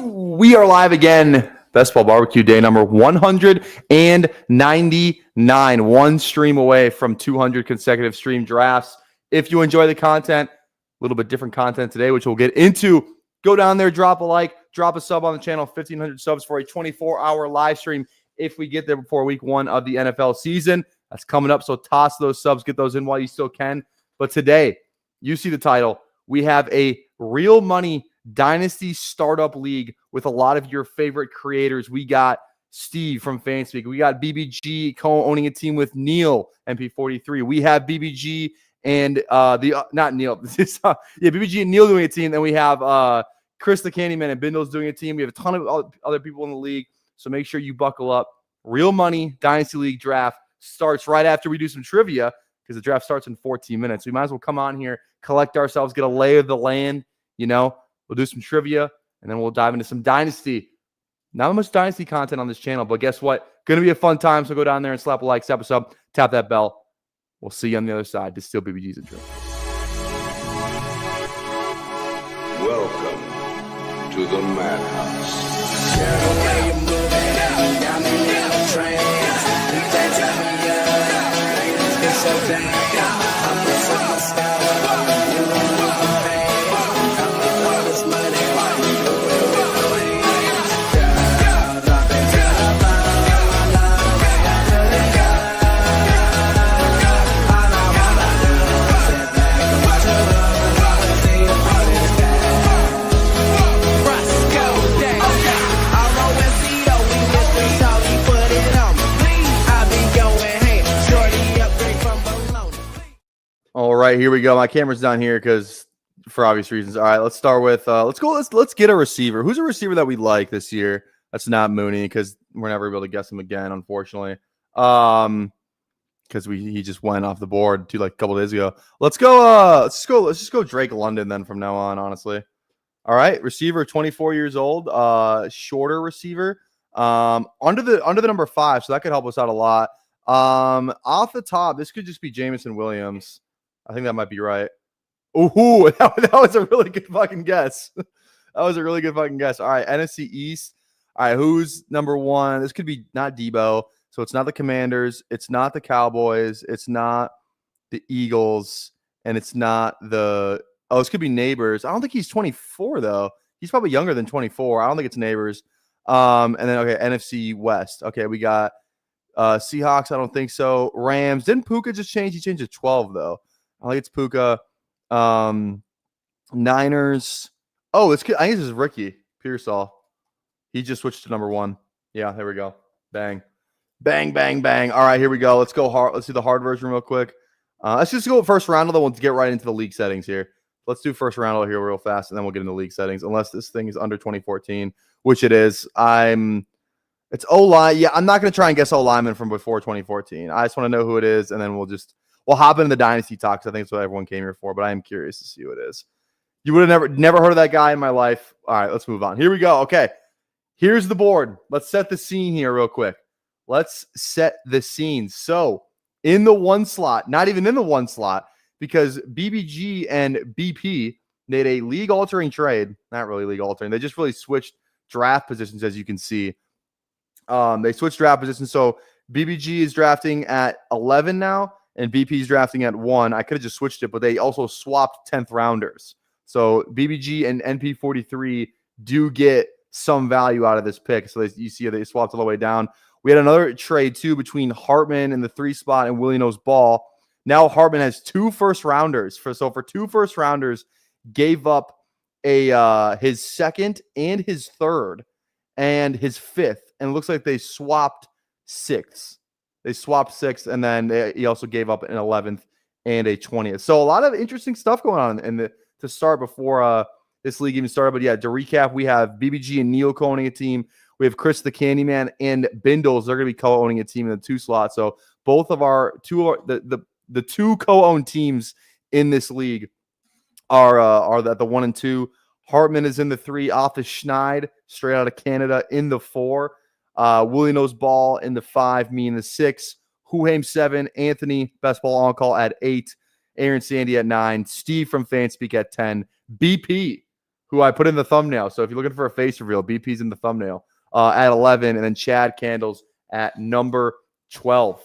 We are live again. Best Ball Barbecue Day number 199. One stream away from 200 consecutive stream drafts. If you enjoy the content, a little bit different content today, which we'll get into. Go down there, drop a like, drop a sub on the channel. 1,500 subs for a 24-hour live stream if we get there before week 1 of the NFL season. That's coming up, so toss those subs. Get those in while you still can. But today, you see the title. We have a real money Dynasty Startup League with a lot of your favorite creators. We got Steve from Fanspeak. We got BBG co-owning a team with Neil, MP43. We have BBG and not Neil. BBG and Neil doing a team. Then we have Chris the Candyman and Bindles doing a team. We have a ton of other people in the league. So make sure you buckle up. Real money Dynasty League draft starts right after we do some trivia because the draft starts in 14 minutes. We might as well come on here, collect ourselves, get a lay of the land, We'll do some trivia, and then we'll dive into some Dynasty. Not much Dynasty content on this channel, but guess what? Going to be a fun time, so go down there and slap a like, step us up, tap that bell. We'll see you on the other side to Steal BBG's intro. Welcome to the Madhouse. All right, here we go. My camera's down here because for obvious reasons. All right, let's start with let's get a receiver. Who's a receiver that we like this year? That's not Mooney because we're never able to guess him again, unfortunately. Because he just went off the board a couple days ago. Let's just go Drake London then from now on, honestly. All right, receiver, 24 years old, shorter receiver. Under the number 5, so that could help us out a lot. Off the top, this could just be Jameson Williams. I think that might be right. Ooh, that was a really good fucking guess. That was a really good fucking guess. All right, NFC East. All right, who's number 1? This could be not Debo. So it's not the Commanders. It's not the Cowboys. It's not the Eagles. And it's not this could be Neighbors. I don't think he's 24, though. He's probably younger than 24. I don't think it's Neighbors. And then, okay, NFC West. Okay, we got Seahawks. I don't think so. Rams. Didn't Puka just change? He changed to 12, though. I think it's Puka. Niners. Oh, I think this is Ricky Pearsall. He just switched to number 1. Yeah, there we go. Bang. Bang, bang, bang. All right, here we go. Let's go hard. Let's do the hard version real quick. Let's just go first round, though. We'll get right into the league settings here. Let's do first round here real fast, and then we'll get into league settings, unless this thing is under 2014, which it is. It's O-line. Yeah, I'm not going to try and guess O-lineman from before 2014. I just want to know who it is, and then we'll hop into the Dynasty talk because I think that's what everyone came here for, but I am curious to see who it is. You would have never heard of that guy in my life. All right, let's move on. Here we go. Okay, here's the board. Let's set the scene here real quick. Let's set the scene. So in the 1 slot, not even in the 1 slot, because BBG and BP made a league-altering trade. Not really league-altering. They just really switched draft positions, as you can see. They switched draft positions. So BBG is drafting at 11 now, and BP is drafting at 1. I could have just switched it, but they also swapped 10th rounders. So BBG and NP43 do get some value out of this pick. So you see they swapped all the way down. We had another trade, too, between Hartman in the 3 spot and Willie Knows Ball. Now Hartman has 2 first-rounders. For 2 first-rounders, gave up his 2nd and his 3rd and his 5th. And it looks like they swapped 6th. They swapped 6th, and then he also gave up an 11th and a 20th. So a lot of interesting stuff going on to start before this league even started. But yeah, to recap, we have BBG and Neil co-owning a team. We have Chris the Candyman and Bindles. They're going to be co-owning a team in the 2 slot. So both of the 2 co-owned teams in this league are the 1 and 2. Hartman is in the 3, off the Schneid, straight out of Canada, in the 4. Willie Knows Ball in the 5, me in the 6. Huhaim 7, Anthony, Best Ball On Call at 8, Aaron Sandy at 9, Steve from Fanspeak at 10, BP who I put in the thumbnail. So if you're looking for a face reveal, BP's in the thumbnail at 11, and then Chad Candles at number 12.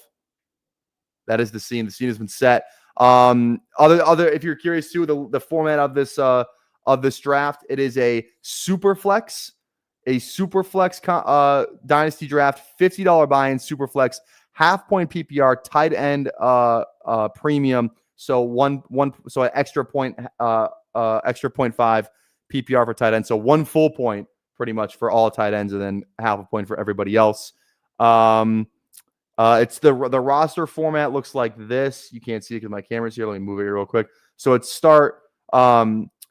That is the scene. The scene has been set. Other. If you're curious too, the format of this draft, it is a super flex dynasty draft, $50 buy-in super flex, half point PPR, tight end premium. So so an extra point, extra 0.5 PPR for tight end. So 1 full point pretty much for all tight ends, and then half a point for everybody else. It's the roster format looks like this. You can't see it because my camera's here. Let me move it here real quick. So it's start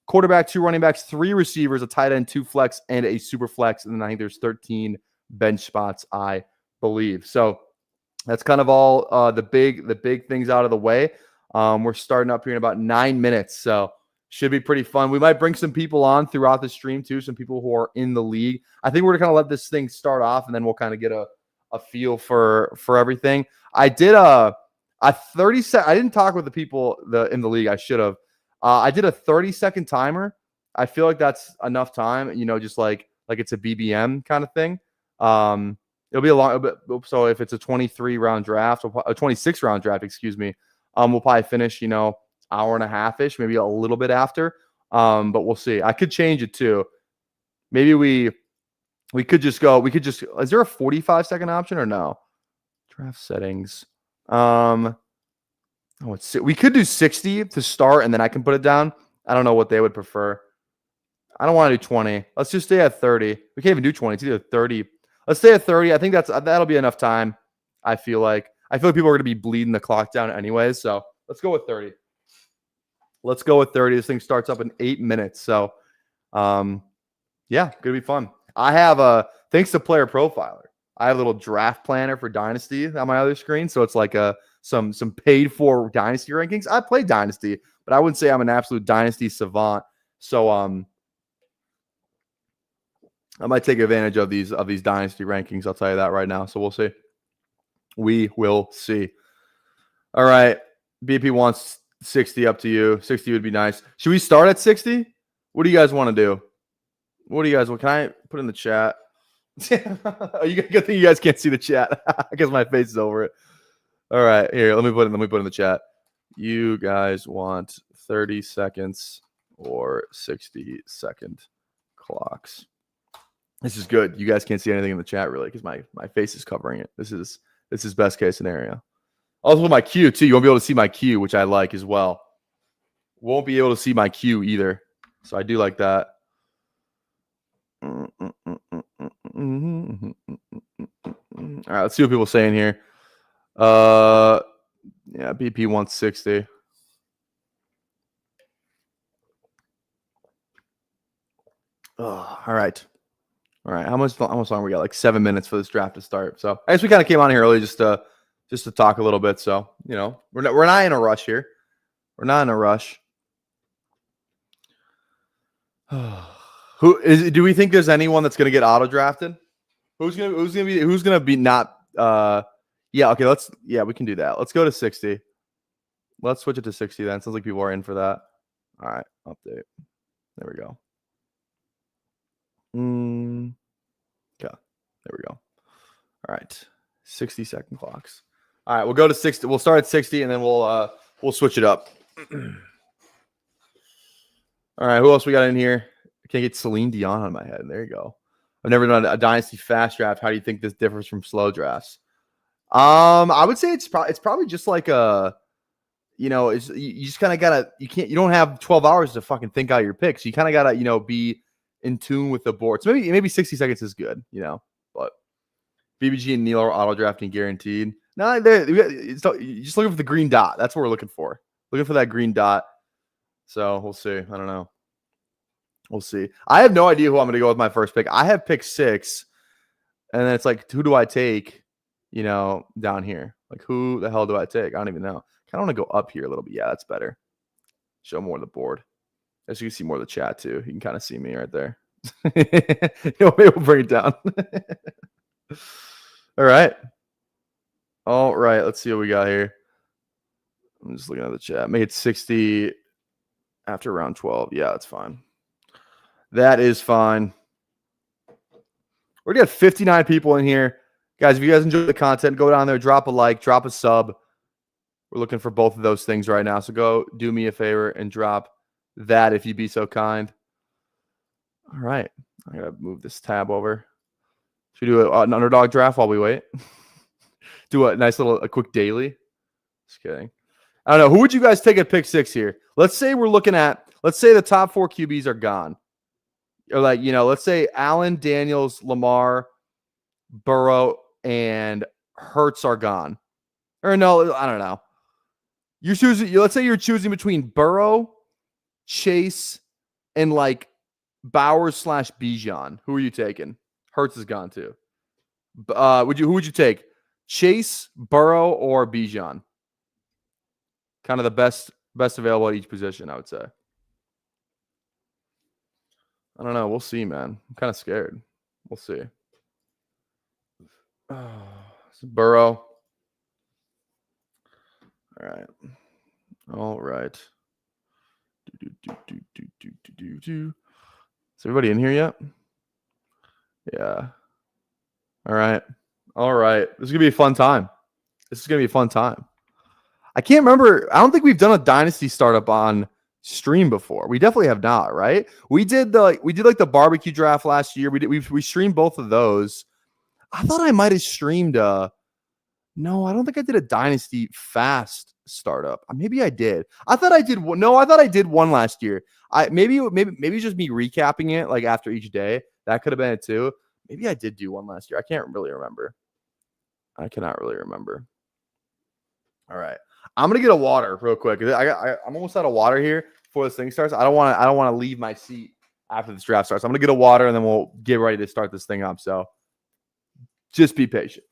quarterback, 2 running backs, 3 receivers, a tight end, 2 flex, and a super flex. And then I think there's 13 bench spots, I believe. So that's kind of all the big things out of the way. We're starting up here in about 9 minutes. So should be pretty fun. We might bring some people on throughout the stream too. Some people who are in the league. I think we're going to kind of let this thing start off, and then we'll kind of get a feel for everything. I did a 30-second. I didn't talk with the people in the league. I should have. I did a 30-second timer. I feel like that's enough time. Just like it's a BBM kind of thing. It'll be a long. So if it's a 23-round draft, a 26-round draft, excuse me, we'll probably finish hour and a half-ish, maybe a little bit after. But we'll see. I could change it too. Maybe we could just go. Is there a 45-second option or no? Draft settings. We could do 60 to start, and then I can put it down. I don't know what they would prefer. I don't want to do 20. Let's just stay at 30. We can't even do 20. It's either 30. Let's stay at 30. I think that'll be enough time. I feel like people are going to be bleeding the clock down anyways. So let's go with 30. This thing starts up in 8 minutes. So, yeah, gonna be fun. I have thanks to Player Profiler, I have a little draft planner for Dynasty on my other screen. So it's like some paid for Dynasty rankings. I play Dynasty, but I wouldn't say I'm an absolute Dynasty savant. So I might take advantage of these Dynasty rankings. I'll tell you that right now. So we'll see. We will see. All right. BP wants 60, up to you. 60 would be nice. Should we start at 60? What do you guys want to do? Can I put in the chat? Good thing you guys can't see the chat because my face is over it. All right, here, let me put it in the chat. You guys want 30 seconds or 60-second clocks? This is good. You guys can't see anything in the chat really because my face is covering it. This is best case scenario. Also with my queue too. You won't be able to see my queue, which I like as well. Won't be able to see my queue either. So I do like that. All right, let's see what people are saying here. Yeah, BP wants 60. All right. How much longer we got? Like 7 minutes for this draft to start. So I guess we kind of came on here early just to talk a little bit. So we're not in a rush here. We're not in a rush. Do we think there's anyone that's going to get auto drafted? Who's gonna be not? Yeah. Okay. We can do that. Let's go to 60. Let's switch it to 60 then. Sounds like people are in for that. All right. Update. There we go. Yeah. There we go. All right. 60-second clocks. All right. We'll go to 60. We'll start at 60 and then we'll switch it up. All right. Who else we got in here? I can't get Celine Dion on my head. There you go. I've never done a Dynasty fast draft. How do you think this differs from slow drafts? I would say it's probably just like you just kind of gotta, you don't have 12 hours to fucking think out your picks. You kind of gotta, be in tune with the board. So maybe 60 seconds is good, but BBG and Neil are auto drafting guaranteed. No, you're just looking for the green dot. That's what we're looking for. Looking for that green dot. So we'll see. I don't know. We'll see. I have no idea who I'm going to go with my first pick. I have pick 6, and then it's like, who do I take, down here? Like, who the hell do I take? I don't even know. I want to go up here a little bit. Yeah, that's better. Show more of the board. As you can see more of the chat, too. You can kind of see me right there. Maybe we'll bring it down. All right. Let's see what we got here. I'm just looking at the chat. Make it 60 after round 12. Yeah, that's fine. That is fine. We already got 59 people in here. Guys, if you guys enjoy the content, go down there, drop a like, drop a sub. We're looking for both of those things right now. So go do me a favor and drop that if you'd be so kind. All right. I got to move this tab over. Should we do an underdog draft while we wait? Do a nice little, a quick daily. Just kidding. I don't know. Who would you guys take at pick 6 here? Let's say we're looking at, let's say the top 4 QBs are gone. Or like, let's say Allen, Daniels, Lamar, Burrow, and Hurts are gone. Or no, I don't know. You're choosing. Let's say you're choosing between Burrow, Chase, and like Bowers / Bijan. Who are you taking? Hurts is gone too. Who would you take? Chase, Burrow, or Bijan? Kind of the best available at each position, I would say. I don't know. We'll see, man. I'm kind of scared. We'll see. Burrow. All right. Is everybody in here yet? Yeah. All right. This is going to be a fun time. I can't remember. I don't think we've done a Dynasty startup on stream before. We definitely have not, right? We did like the barbecue draft last year. We streamed both of those. I thought I might have streamed no, I don't think I did a Dynasty fast startup. Maybe I did. I thought I did one. No, I thought I did one last year. Maybe it's just me recapping it like after each day. That could have been it too. Maybe I did do one last year. I can't really remember. I cannot really remember. All right. I'm gonna get a water real quick. I'm almost out of water here before this thing starts. I don't want to leave my seat after this draft starts. I'm gonna get a water and then we'll get ready to start this thing up. So just be patient.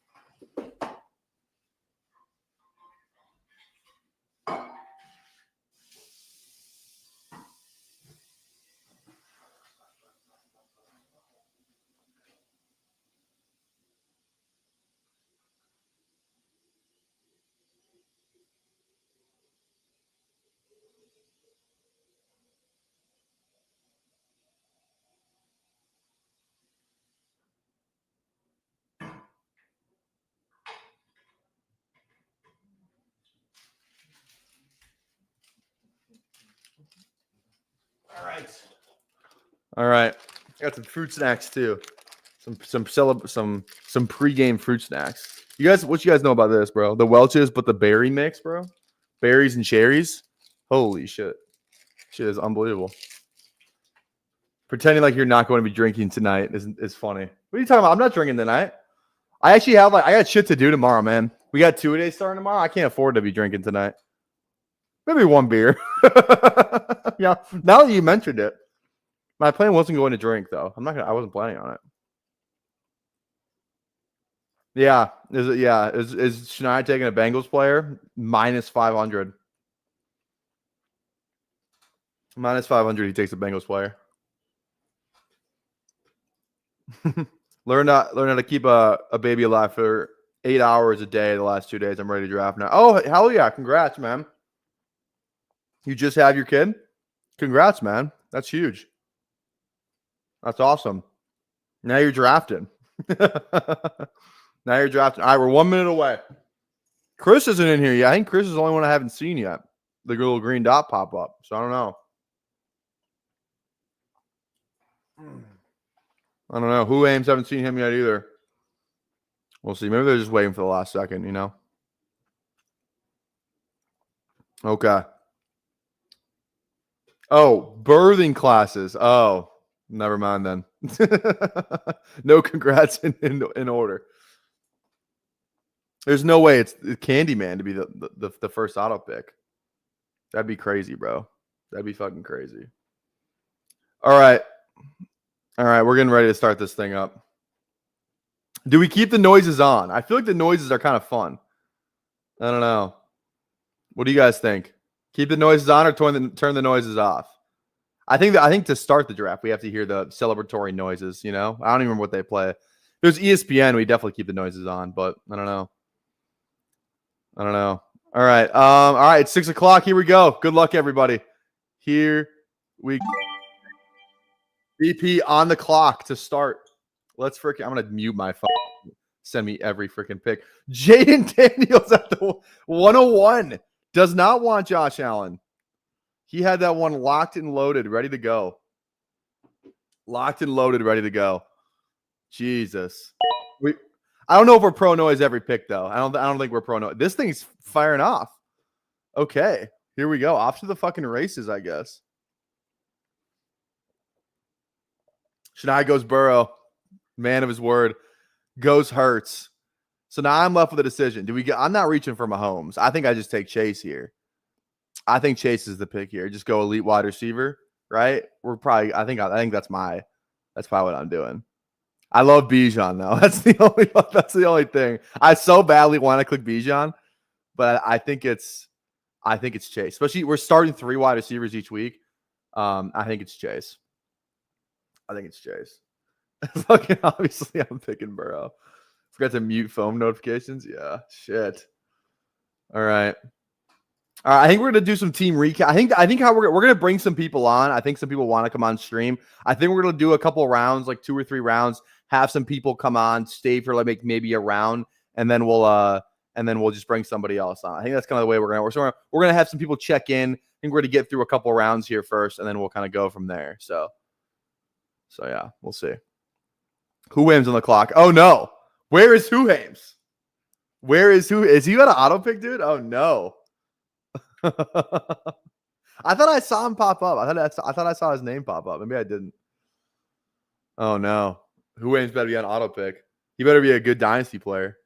All right. I got some fruit snacks too. Some pregame fruit snacks. What you guys know about this, bro? The Welch's, but the berry mix, bro. Berries and cherries. Holy shit. Shit is unbelievable. Pretending like you're not going to be drinking tonight is funny. What are you talking about? I'm not drinking tonight. I actually have I got shit to do tomorrow, man. We got 2-a-days starting tomorrow. I can't afford to be drinking tonight. Maybe one beer. Yeah. Now that you mentioned it. My plan wasn't going to drink though. I wasn't planning on it. Yeah. Is Shania taking a Bengals player? -500. -500, he takes a Bengals player. learn how to keep a baby alive for 8 hours a day the last 2 days. I'm ready to draft now. Oh, hell yeah. Congrats, man. You just have your kid? Congrats, man. That's huge. That's awesome. Now you're drafted. Now you're drafted. All right, we're 1 minute away. Chris isn't in here yet. I think Chris is the only one I haven't seen yet. The little green dot pop up. So I don't know. I don't know. Who Ames haven't seen him yet either. We'll see. Maybe they're just waiting for the last second, Okay. Oh, birthing classes. Oh, never mind then. No congrats in order. There's no way it's Candyman to be the first auto pick. That'd be crazy, bro. That'd be fucking crazy. All right. We're getting ready to start this thing up. Do we keep the noises on? I feel like the noises are kind of fun. I don't know. What do you guys think? Keep the noises on or turn the noises off? I think to start the draft, we have to hear the celebratory noises, I don't even remember what they play. If there's ESPN, we definitely keep the noises on, but I don't know. All right. It's 6:00. Here we go. Good luck, everybody. Here we go. BP on the clock to start. Let's freaking. I'm gonna mute my phone. Send me every freaking pick. Jaden Daniels at the 101 does not want Josh Allen. He had that one locked and loaded, ready to go. Locked and loaded, ready to go. Jesus. I don't know if we're pro noise every pick though. I don't think we're pro noise. This thing's firing off. Okay, here we go. Off to the fucking races, I guess. Shania goes Burrow, man of his word. Goes Hurts. So now I'm left with a decision. I'm not reaching for Mahomes. I think I just take Chase here. I think Chase is the pick here. Just go elite wide receiver, right? I think that's probably what I'm doing. I love Bijan though. That's the only thing. I so badly want to click Bijan, but I think it's Chase. Especially we're starting 3 wide receivers each week. I think it's Chase. Fucking obviously I'm picking Burrow. Forgot to mute phone notifications. Yeah, shit. All right. I think we're gonna do some team recap. I think how we're gonna bring some people on. I think some people want to come on stream. I think we're gonna do a couple of rounds, like 2 or 3 rounds. Have some people come on, stay for like maybe a round, and then we'll just bring somebody else on. I think that's kind of the way we're gonna have some people check in. I think we're gonna get through a couple of rounds here first, and then we'll kind of go from there. So yeah, we'll see. Who wins on the clock? Oh no. Where is Who Hames? Is he got an auto pick, dude? Oh no. I thought I saw him pop up. I thought I saw his name pop up. Maybe I didn't. Oh no. Who Hames better be on auto pick. He better be a good dynasty player.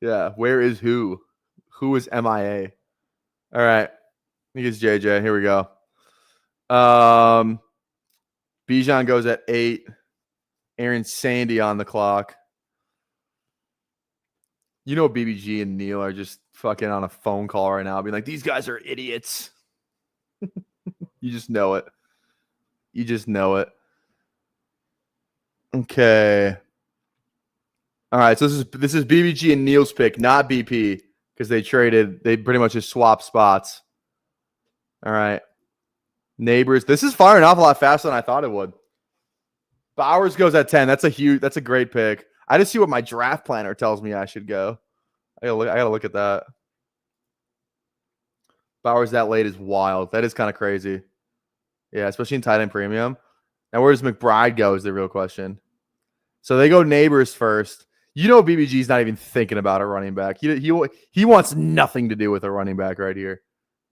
Yeah. Where is who? Who is MIA? All right. I think it's JJ. Here we go. Bijan goes at 8. Aaron Sandy on the clock. You know, BBG and Neil are just fucking on a phone call right now, being like, these guys are idiots. You just know it. Okay. All right. So this is BBG and Neil's pick, not BP, because they pretty much just swapped spots. All right. Neighbors. This is firing off a lot faster than I thought it would. Bowers goes at 10. That's a great pick. I just see what my draft planner tells me I should go. I gotta look at that. Bowers that late is wild. That is kind of crazy. Yeah, especially in tight end premium. Now, where does McBride go is the real question. So they go Neighbors first. You know, BBG's not even thinking about a running back. He wants nothing to do with a running back right here.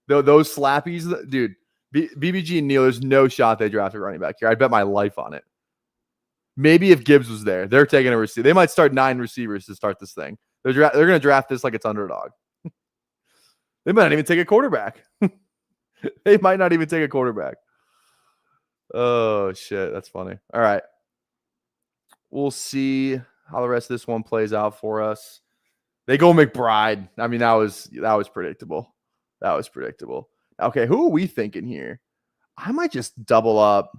Those slappies, dude. BBG and Neil, there's no shot they draft a running back here. I'd bet my life on it. Maybe if Gibbs was there, they're taking a receiver. They might start 9 receivers to start this thing. They're going to draft this like it's underdog. They might not even take a quarterback. They might not even take a quarterback. Oh, shit. That's funny. All right. We'll see how the rest of this one plays out for us. They go McBride. I mean, that was predictable. Okay, who are we thinking here? I might just double up.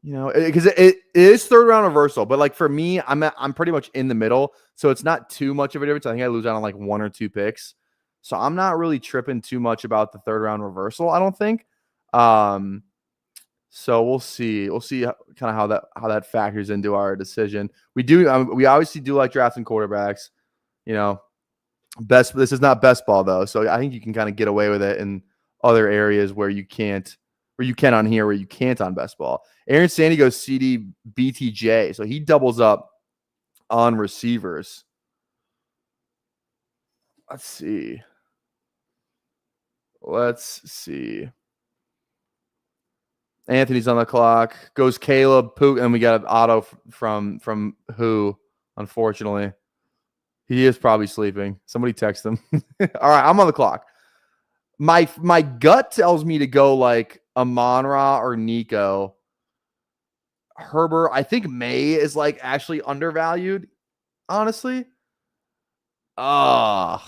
You know, because it is 3rd round reversal, but like for me, I'm pretty much in the middle, so it's not too much of a difference. I think I lose out on like 1 or 2 picks, so I'm not really tripping too much about the 3rd round reversal. I don't think. So we'll see. We'll see kind of how that factors into our decision. We obviously do like drafting quarterbacks. You know, this is not best ball though, so I think you can kind of get away with it in other areas where you can't. Where you can on here, where you can't on best ball. Aaron Sandy goes CD BTJ, so he doubles up on receivers. Let's see. Anthony's on the clock. Goes Caleb, Pook, and we got an auto from who? Unfortunately, he is probably sleeping. Somebody text him. All right, I'm on the clock. My gut tells me to go like Amon-Ra or Nico. Herbert, I think May is like actually undervalued, honestly. My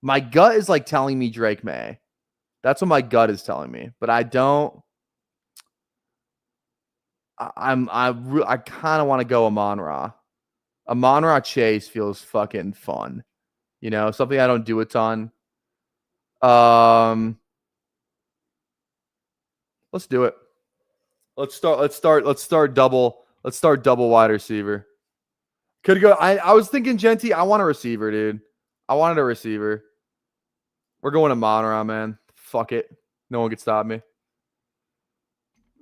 gut is like telling me Drake May. That's what my gut is telling me, but I don't. I kind of want to go Amon-Ra. Amon-Ra Chase feels fucking fun. You know, something I don't do a ton. Let's do it. Let's start double wide receiver. Could go. I was thinking Genty. I want a receiver, dude. I wanted a receiver. We're going to Monera, man. Fuck it. No one can stop me.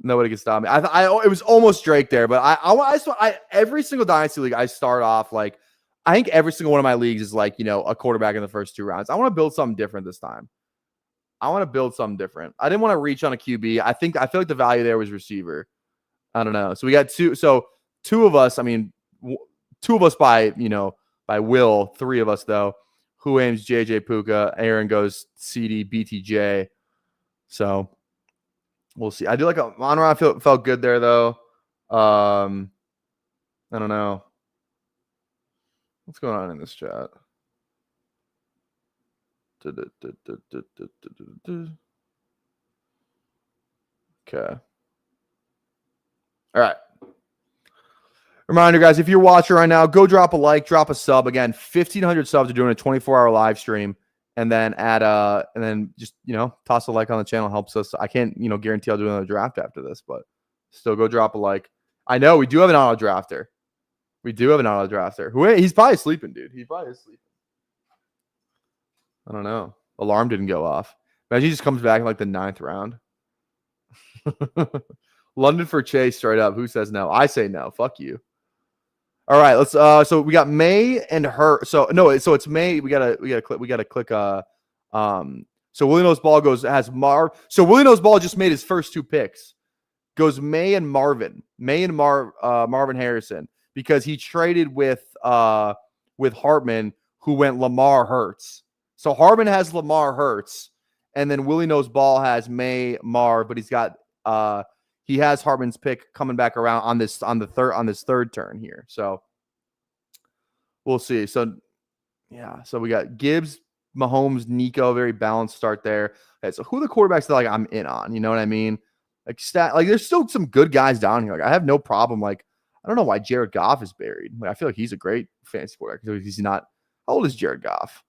Nobody can stop me. It was almost Drake there, but I every single dynasty league I start off like I think every single one of my leagues is like, a quarterback in the first 2 rounds. I want to build something different this time. I didn't want to reach on a QB. I feel like the value there was receiver. I don't know. So we got two. So 2 of us, 2 of us by will, 3 of us though. Who aims JJ Puka? Aaron goes CD BTJ. So we'll see. I do like a Monera felt good there though. I don't know. What's going on in this chat? Okay. All right. Reminder, guys, if you're watching right now, go drop a like, drop a sub. Again, 1,500 subs are doing a 24-hour live stream. And then just, toss a like on the channel helps us. I can't, guarantee I'll do another draft after this, but still go drop a like. I know we do have an auto drafter. He's probably sleeping, dude. He probably is sleeping. I don't know. Alarm didn't go off. Imagine he just comes back in like the 9th round. London for Chase straight up. Who says no? I say no. Fuck you. All right, let's so we got May and her. So it's May. We gotta click so Willie Knows Ball has Marv. So Willie Knows Ball just made his first 2 picks. Goes May and Marvin. Marvin Harrison, because he traded with Hartman, who went Lamar Hurts. So Hartman has Lamar Hurts, and then Willie Knows Ball has May Marv, but he's got he has Hartman's pick coming back around on this 3rd turn here. So we'll see. So yeah, so we got Gibbs, Mahomes, Nico, very balanced start there. Okay, so who are the quarterbacks that I'm in on? You know what I mean? Like there's still some good guys down here. Like I have no problem. Like I don't know why Jared Goff is buried. Like I feel like he's a great fantasy quarterback because he's not. How old is Jared Goff?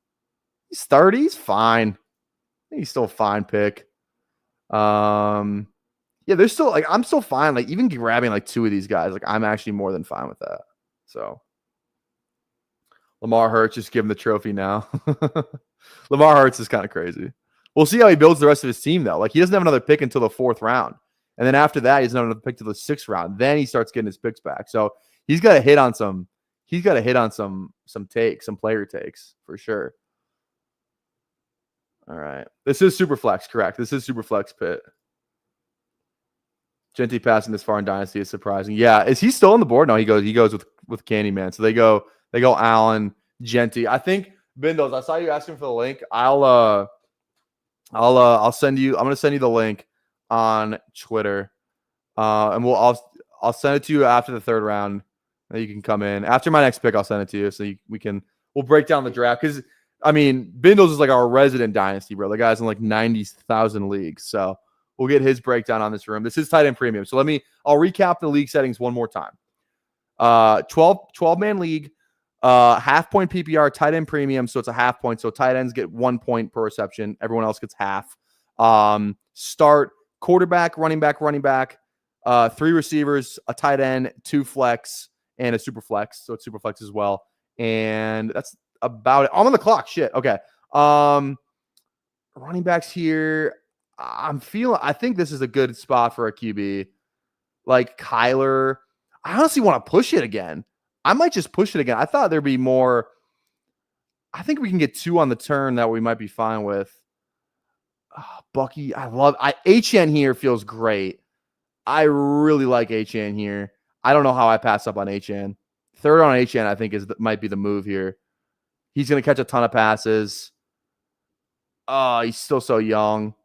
He's 30. He's fine. I think he's still a fine pick. Yeah, there's still I'm still fine. Like even grabbing 2 of these guys, I'm actually more than fine with that. So Lamar Hurts, just give him the trophy now. Lamar Hurts is kind of crazy. We'll see how he builds the rest of his team though. Like he doesn't have another pick until the 4th round, and then after that, he doesn't have another pick till the 6th round. Then he starts getting his picks back. So he's got to hit on some. He's got to hit on some player takes for sure. All right, this is super flex, correct? This is super flex pit. Genty passing this far in Dynasty is surprising. Yeah, is he still on the board? No, he goes with Candyman. So they go Allen, Genty. I think Bindos. I saw you asking for the link. I'll send you. I'm gonna send you the link on Twitter, and I'll send it to you after the 3rd round. And you can come in after my next pick. I'll send it to you so we'll break down the draft because Bindos is like our resident Dynasty, bro. The guy's in 90,000 leagues, so. We'll get his breakdown on this room. This is tight end premium. So I'll recap the league settings one more time. 12-man league, half point PPR, tight end premium. So it's a half point. So tight ends get 1 point per reception. Everyone else gets half. Start quarterback, running back, 3 receivers, a tight end, 2 flex, and a super flex. So it's super flex as well. And that's about it. I'm on the clock. Shit. Okay. Running backs here. I think this is a good spot for a QB. Like Kyler. I honestly want to push it again. I might just push it again. I thought there'd be more. I think we can get 2 on the turn that we might be fine with. Bucky, HN here feels great. I really like HN here. I don't know how I pass up on HN. 3rd on HN, I think might be the move here. He's going to catch a ton of passes. He's still so young.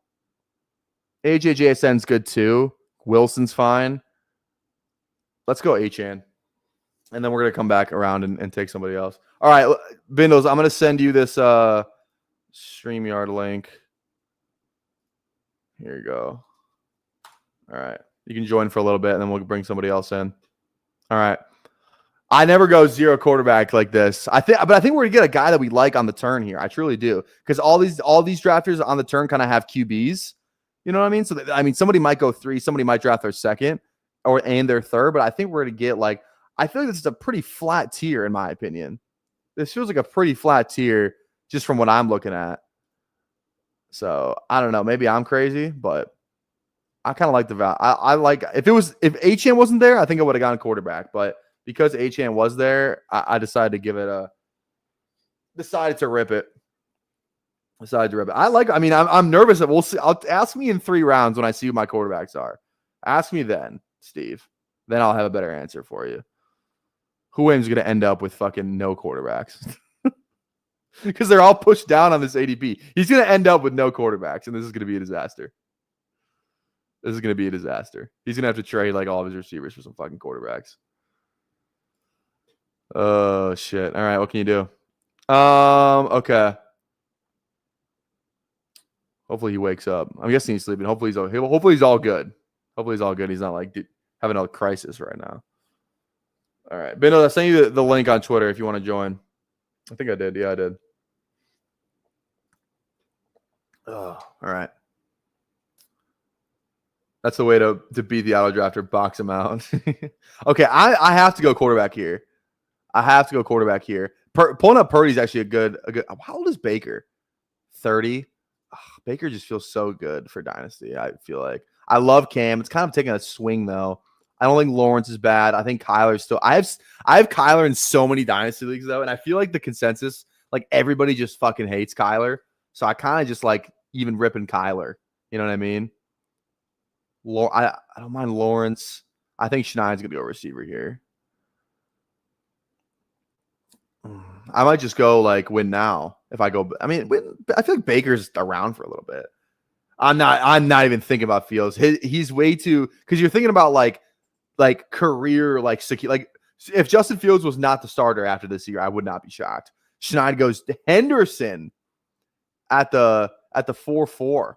AJJSN's good too. Wilson's fine. Let's go HN. And then we're going to come back around and take somebody else. All right, Bindos, I'm going to send you this StreamYard link. Here you go. All right. You can join for a little bit, and then we'll bring somebody else in. All right. I never go 0 quarterback like this. But I think we're going to get a guy that we like on the turn here. I truly do. Because all these drafters on the turn kind of have QBs. You know what I mean? So I mean, somebody might go 3, somebody might draft their second and their third, but I think we're going to get like, I feel like this is a pretty flat tier in my opinion. This feels like a pretty flat tier just from what I'm looking at. So I don't know. Maybe I'm crazy, but I kind of like the value. I like if Achane wasn't there, I think I would have gone quarterback. But because Achane was there, I decided to give it decided to rip it. I mean, I'm nervous that we'll see. Ask me in 3 rounds when I see who my quarterbacks are. Ask me then, Steve. Then I'll have a better answer for you. Who's going to end up with fucking no quarterbacks? Because they're all pushed down on this ADP. He's going to end up with no quarterbacks, and this is going to be a disaster. He's going to have to trade like all of his receivers for some fucking quarterbacks. Oh, shit. All right, what can you do? Okay. Hopefully he wakes up. I'm guessing he's sleeping. Hopefully he's all good. Hopefully he's all good. He's not like having a crisis right now. All right. Bendo, I sent you the link on Twitter if you want to join. I think I did. Yeah, I did. Oh, all right. That's the way to beat the auto drafter. Box him out. Okay, I have to go quarterback here. Pulling up Purdy's actually a good. How old is Baker? 30. Baker just feels so good for Dynasty. I feel like I love Cam. It's kind of taking a swing though. I don't think Lawrence is bad. I think Kyler's still. I have Kyler in so many Dynasty leagues though, and I feel like the consensus, like everybody just fucking hates Kyler. So I kind of just like even ripping Kyler. You know what I mean? I don't mind Lawrence. I think Schneid's gonna go receiver here. I might just go like win now if I go. I mean, I feel like Baker's around for a little bit. I'm not even thinking about Fields. He's way too because you're thinking about like career like if Justin Fields was not the starter after this year, I would not be shocked. Schneid goes to Henderson at the 4-4.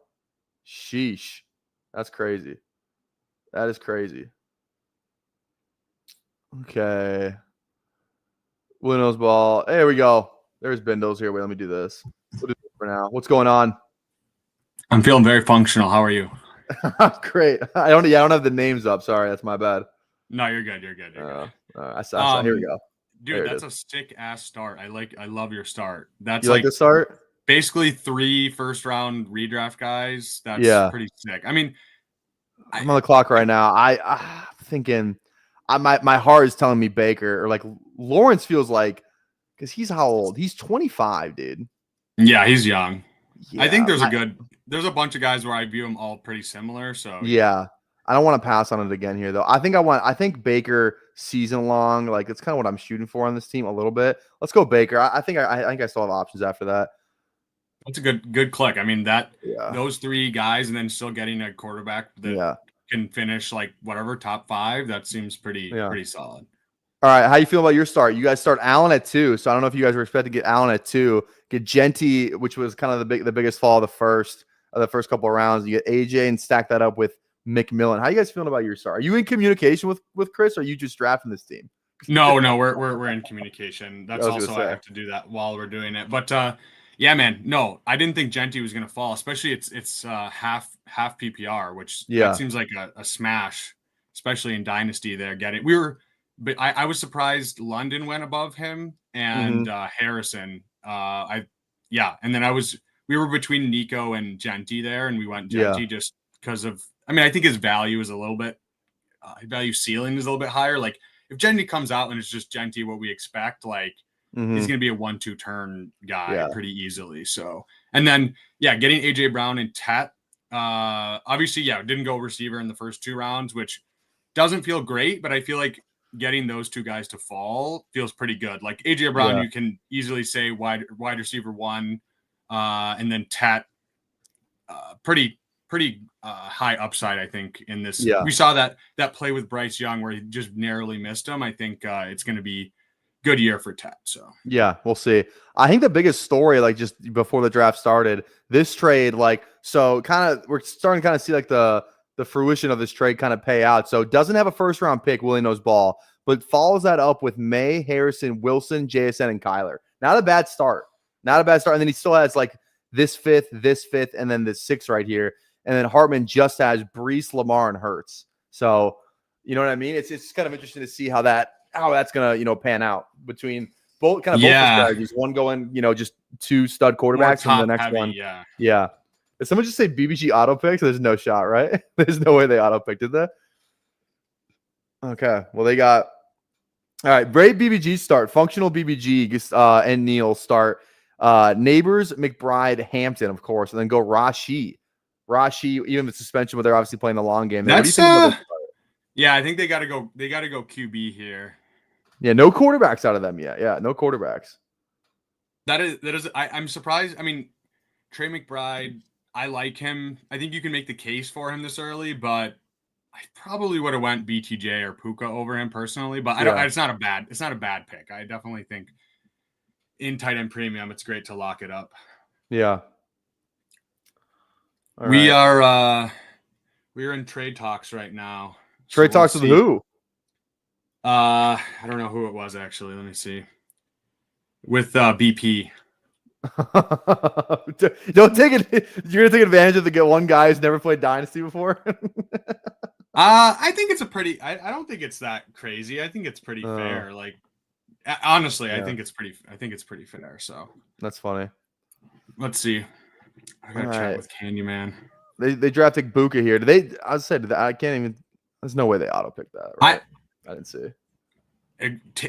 Sheesh. That's crazy. That is crazy. Okay. Winnow's ball. There we go. There's Bindles here. Wait, let me do this. We'll do this for now. What's going on? I'm feeling very functional. How are you? Great. I don't have the names up. Sorry, that's my bad. No, you're good. You're good. I saw. Here we go. Dude, that's a sick ass start. I love your start. That's you like the start? Basically 3 first-round redraft guys. That's pretty sick. I mean, I'm on the clock right now. I'm thinking my heart is telling me Baker or like Lawrence feels like because he's how old? He's 25, dude. Yeah, he's young. Yeah, I think there's a bunch of guys where I view them all pretty similar. So yeah. I don't want to pass on it again here though. I think Baker season long, like it's kind of what I'm shooting for on this team a little bit. Let's go Baker. I think I still have options after that. That's a good click. I mean those 3 guys and then still getting a quarterback that can finish like whatever top 5. That seems pretty solid. All right, how you feel about your start? You guys start Allen at 2, so I don't know if you guys were expecting to get Allen at 2. Get Genty, which was kind of the biggest fall of the first couple of rounds. You get AJ and stack that up with McMillan. How you guys feeling about your start? Are you in communication with Chris, or are you just drafting this team? No, we're in communication. That's also I have to do that while we're doing it. But yeah, man, no, I didn't think Genty was gonna fall, especially it's half PPR, which that seems like a smash, especially in Dynasty. But I was surprised London went above him and Harrison. And then we were between Nico and Genty there, and we went Genty just because of. I mean, I think his value is a little bit, value ceiling is a little bit higher. Like if Genty comes out and it's just Genty, what we expect, like he's going to be a 1-2 turn guy pretty easily. So, and then getting AJ Brown and Tet. Obviously, didn't go receiver in the first 2 rounds, which doesn't feel great, but I feel like getting those 2 guys to fall feels pretty good. Like AJ Brown, you can easily say wide receiver 1, and then Tet, pretty high upside, I think, in this. We saw that play with Bryce Young where he just narrowly missed him. I think it's going to be good year for Tet. So yeah, we'll see. I think the biggest story, like just before the draft started, this trade, like so we're starting to kind of see like the fruition of this trade kind of pay out. So doesn't have a first round pick, Willie knows ball, but follows that up with May, Harrison, Wilson, JSN, and Kyler. Not a bad start. And then he still has like this fifth, and then this 6 right here. and then Hartman just has Brees, Lamar, and Hurts. So you know what I mean? It's kind of interesting to see how that's gonna pan out between both the strategies. One going just 2 stud quarterbacks, and the next heavy, one, yeah. Did someone just say BBG auto pick? There's no shot, right? There's no way they auto picked, did they? Okay, well they got. All right, Brave BBG start. Functional BBG and Neil start. Neighbors, McBride, Hampton, of course, and then go Rashi, even with suspension, but they're obviously playing the long game. What do you think about this? Yeah, I think they got to go. They got to go QB here. Yeah, no quarterbacks out of them yet. Yeah, no quarterbacks. That is. I'm surprised. I mean, Trey McBride, I like him. I think you can make the case for him this early, but I probably would have went BTJ or Puka over him personally. But I don't. It's not a bad pick. I definitely think in tight end premium, it's great to lock it up. Yeah. We are in trade talks right now. Trade talks with who? I don't know who it was actually. Let me see. With BP. Don't take it. You're gonna take advantage of the one guy who's never played Dynasty before. I think it's a pretty. I don't think it's that crazy. I think it's pretty fair. Like, honestly, I think it's pretty fair. So that's funny. Let's see. I gotta chat with Candyman. They drafted Buka here. I said I can't even. There's no way they auto picked that. Right? I didn't see.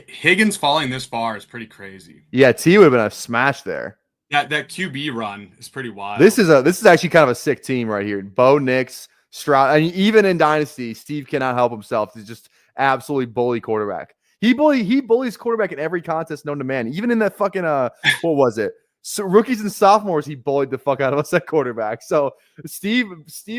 Higgins falling this far is pretty crazy. Yeah, T would have been a smash there. That QB run is pretty wild. This is actually kind of a sick team right here. Bo Nix, Stroud. I mean, even in Dynasty, Steve cannot help himself. He's just absolutely bully quarterback. He bullies quarterback in every contest known to man. Even in that fucking what was it? So rookies and sophomores, he bullied the fuck out of us at quarterback. So Steve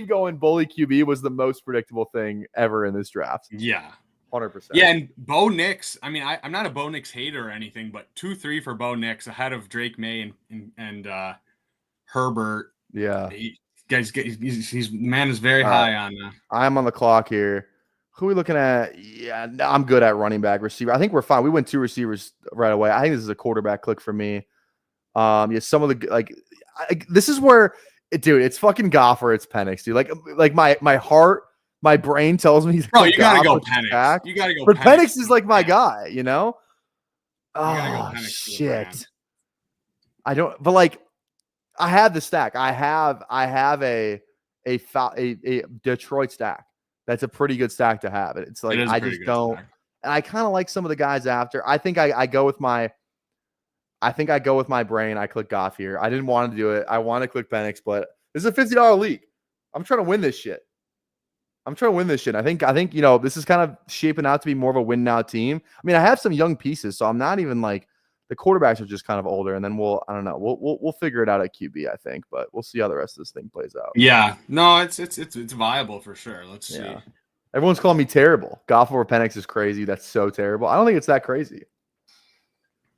going bully QB was the most predictable thing ever in this draft. Yeah. 100%. Yeah, and Bo Nix, I mean, I'm not a Bo Nix hater or anything, but 2-3 for Bo Nix ahead of Drake May and Herbert. Yeah. Man is very high on. I'm on the clock here. Who are we looking at? Yeah, I'm good at running back, receiver. I think we're fine. We went 2 receivers right away. I think this is a quarterback click for me. Some of the this is where, dude, it's fucking Goff or it's Penix, dude. Like my heart. My brain tells me, bro, you gotta go Penix. You gotta go. But Penix is like my guy, you know. Oh shit! I don't. But like, I have the stack. I have a Detroit stack. That's a pretty good stack to have. It's like I just don't. Stack. And I kind of like some of the guys after. I think I go with my. I think I go with my brain. I click Goff here. I didn't want to do it. I want to click Penix, but this is a $50 league. I'm trying to win this shit. I think this is kind of shaping out to be more of a win now team. I mean, I have some young pieces, so I'm not even like the quarterbacks are just kind of older, and then I don't know. We'll figure it out at QB, I think, but we'll see how the rest of this thing plays out. Yeah, no, it's viable for sure. Let's see. Everyone's calling me terrible. Goff over Penix is crazy. That's so terrible. I don't think it's that crazy.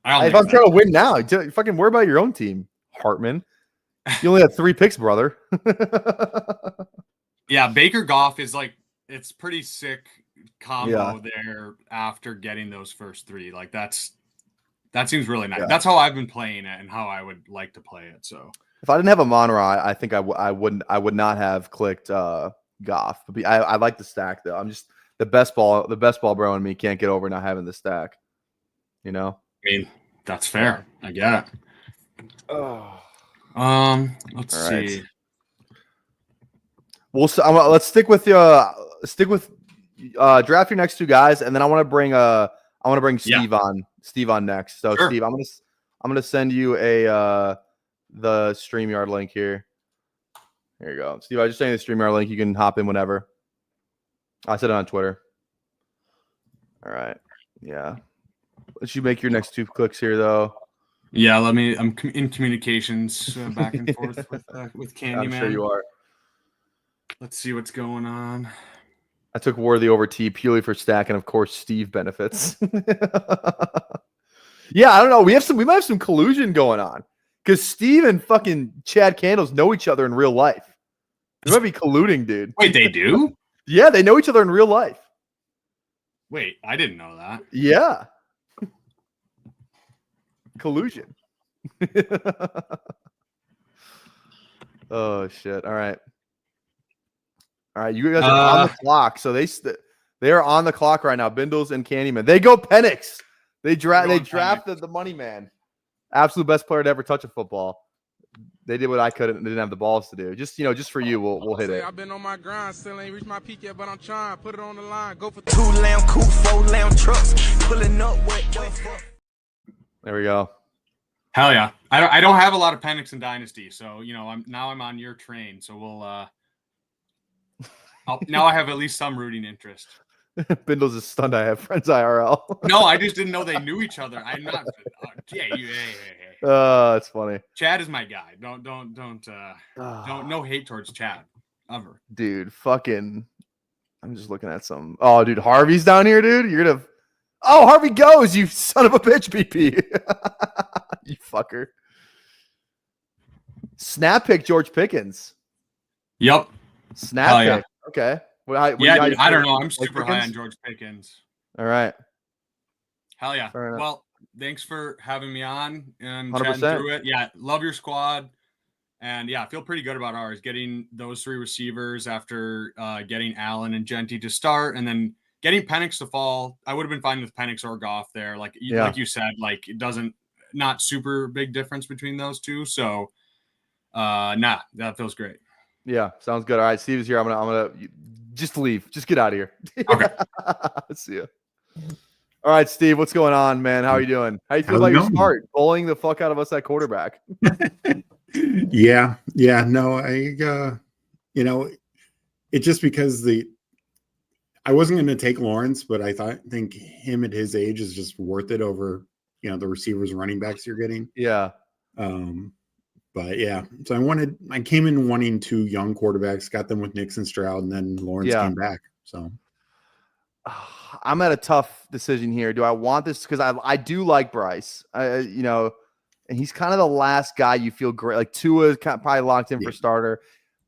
If I'm trying to win now, fucking worry about your own team, Hartman. You only had 3 picks, brother. Yeah, Baker Goff is like, it's pretty sick combo there after getting those first 3. Like that seems really nice. Yeah. That's how I've been playing it and how I would like to play it. So if I didn't have a Monra, I think I would not have clicked Goff. But I like the stack though. I'm just the best ball bro in me can't get over not having the stack. You know? I mean, that's fair. I get it. Let's see. Let's stick with draft your next 2 guys, and then I want to bring Steve on. Steve on next. So sure. Steve, I'm gonna send you the StreamYard link here. Here you go, Steve. I just sent you the StreamYard link. You can hop in whenever. I said it on Twitter. All right. Yeah. Let you make your next 2 clicks here, though. Yeah. I'm in communications back and forth with Candyman. I'm sure you are. Let's see what's going on. I took Worthy over T purely for stack, and of course, Steve benefits. Yeah, I don't know. We might have some collusion going on because Steve and fucking Chad Candles know each other in real life. They might be colluding, dude. Wait, they do? Yeah, they know each other in real life. Wait, I didn't know that. Yeah. Collusion. Oh shit! All right. All right, you guys are on the clock, so they are on the clock right now. Bindles and Candyman. They go Penix. They drafted the money man. Absolute best player to ever touch a football. They did what I couldn't. They didn't have the balls to do. Just for you, we'll hit it. I've been on my grind, still ain't reached my peak yet, but I'm trying. Put it on the line. Go for 2 lamb coupe, 4 lamb trucks, pulling up. There we go. Hell yeah! I don't have a lot of Penix in Dynasty, so I'm on your train. So we'll now I have at least some rooting interest. Bindles is stunned. I have friends IRL. No, I just didn't know they knew each other. I'm not. Hey. It's funny. Chad is my guy. Don't no hate towards Chad ever. Dude, fucking. I'm just looking at some. Oh, dude, Harvey's down here, dude. You're gonna. Oh, Harvey goes. You son of a bitch, BP. You fucker. Snap pick George Pickens. Yep. Snap pick. Yeah. Okay. Dude, I don't know. I'm super high on George Pickens. All right. Hell yeah. Well, thanks for having me on and 100%. chatting through it. Yeah, love your squad. And yeah, I feel pretty good about ours. Getting those 3 receivers after getting Allen and Genty to start, and then getting Penix to fall. I would have been fine with Penix or Goff there. Like you said, like it doesn't not super big difference between those two. So that feels great. Yeah, sounds good. All right, Steve is here. I'm gonna just leave. Just get out of here. Okay. See you. All right, Steve, what's going on, man? How are you doing? How you feel about your start? Bullying the fuck out of us at quarterback. Yeah. No, it's just because I wasn't going to take Lawrence, but I think him at his age is just worth it over, the receivers and running backs you're getting. Yeah. But yeah, so I came in wanting 2 young quarterbacks, got them with Nixon, Stroud, and then Lawrence came back. So I'm at a tough decision here. Do I want this? Because I do like Bryce, and he's kind of the last guy you feel great. Like Tua is probably locked in for starter.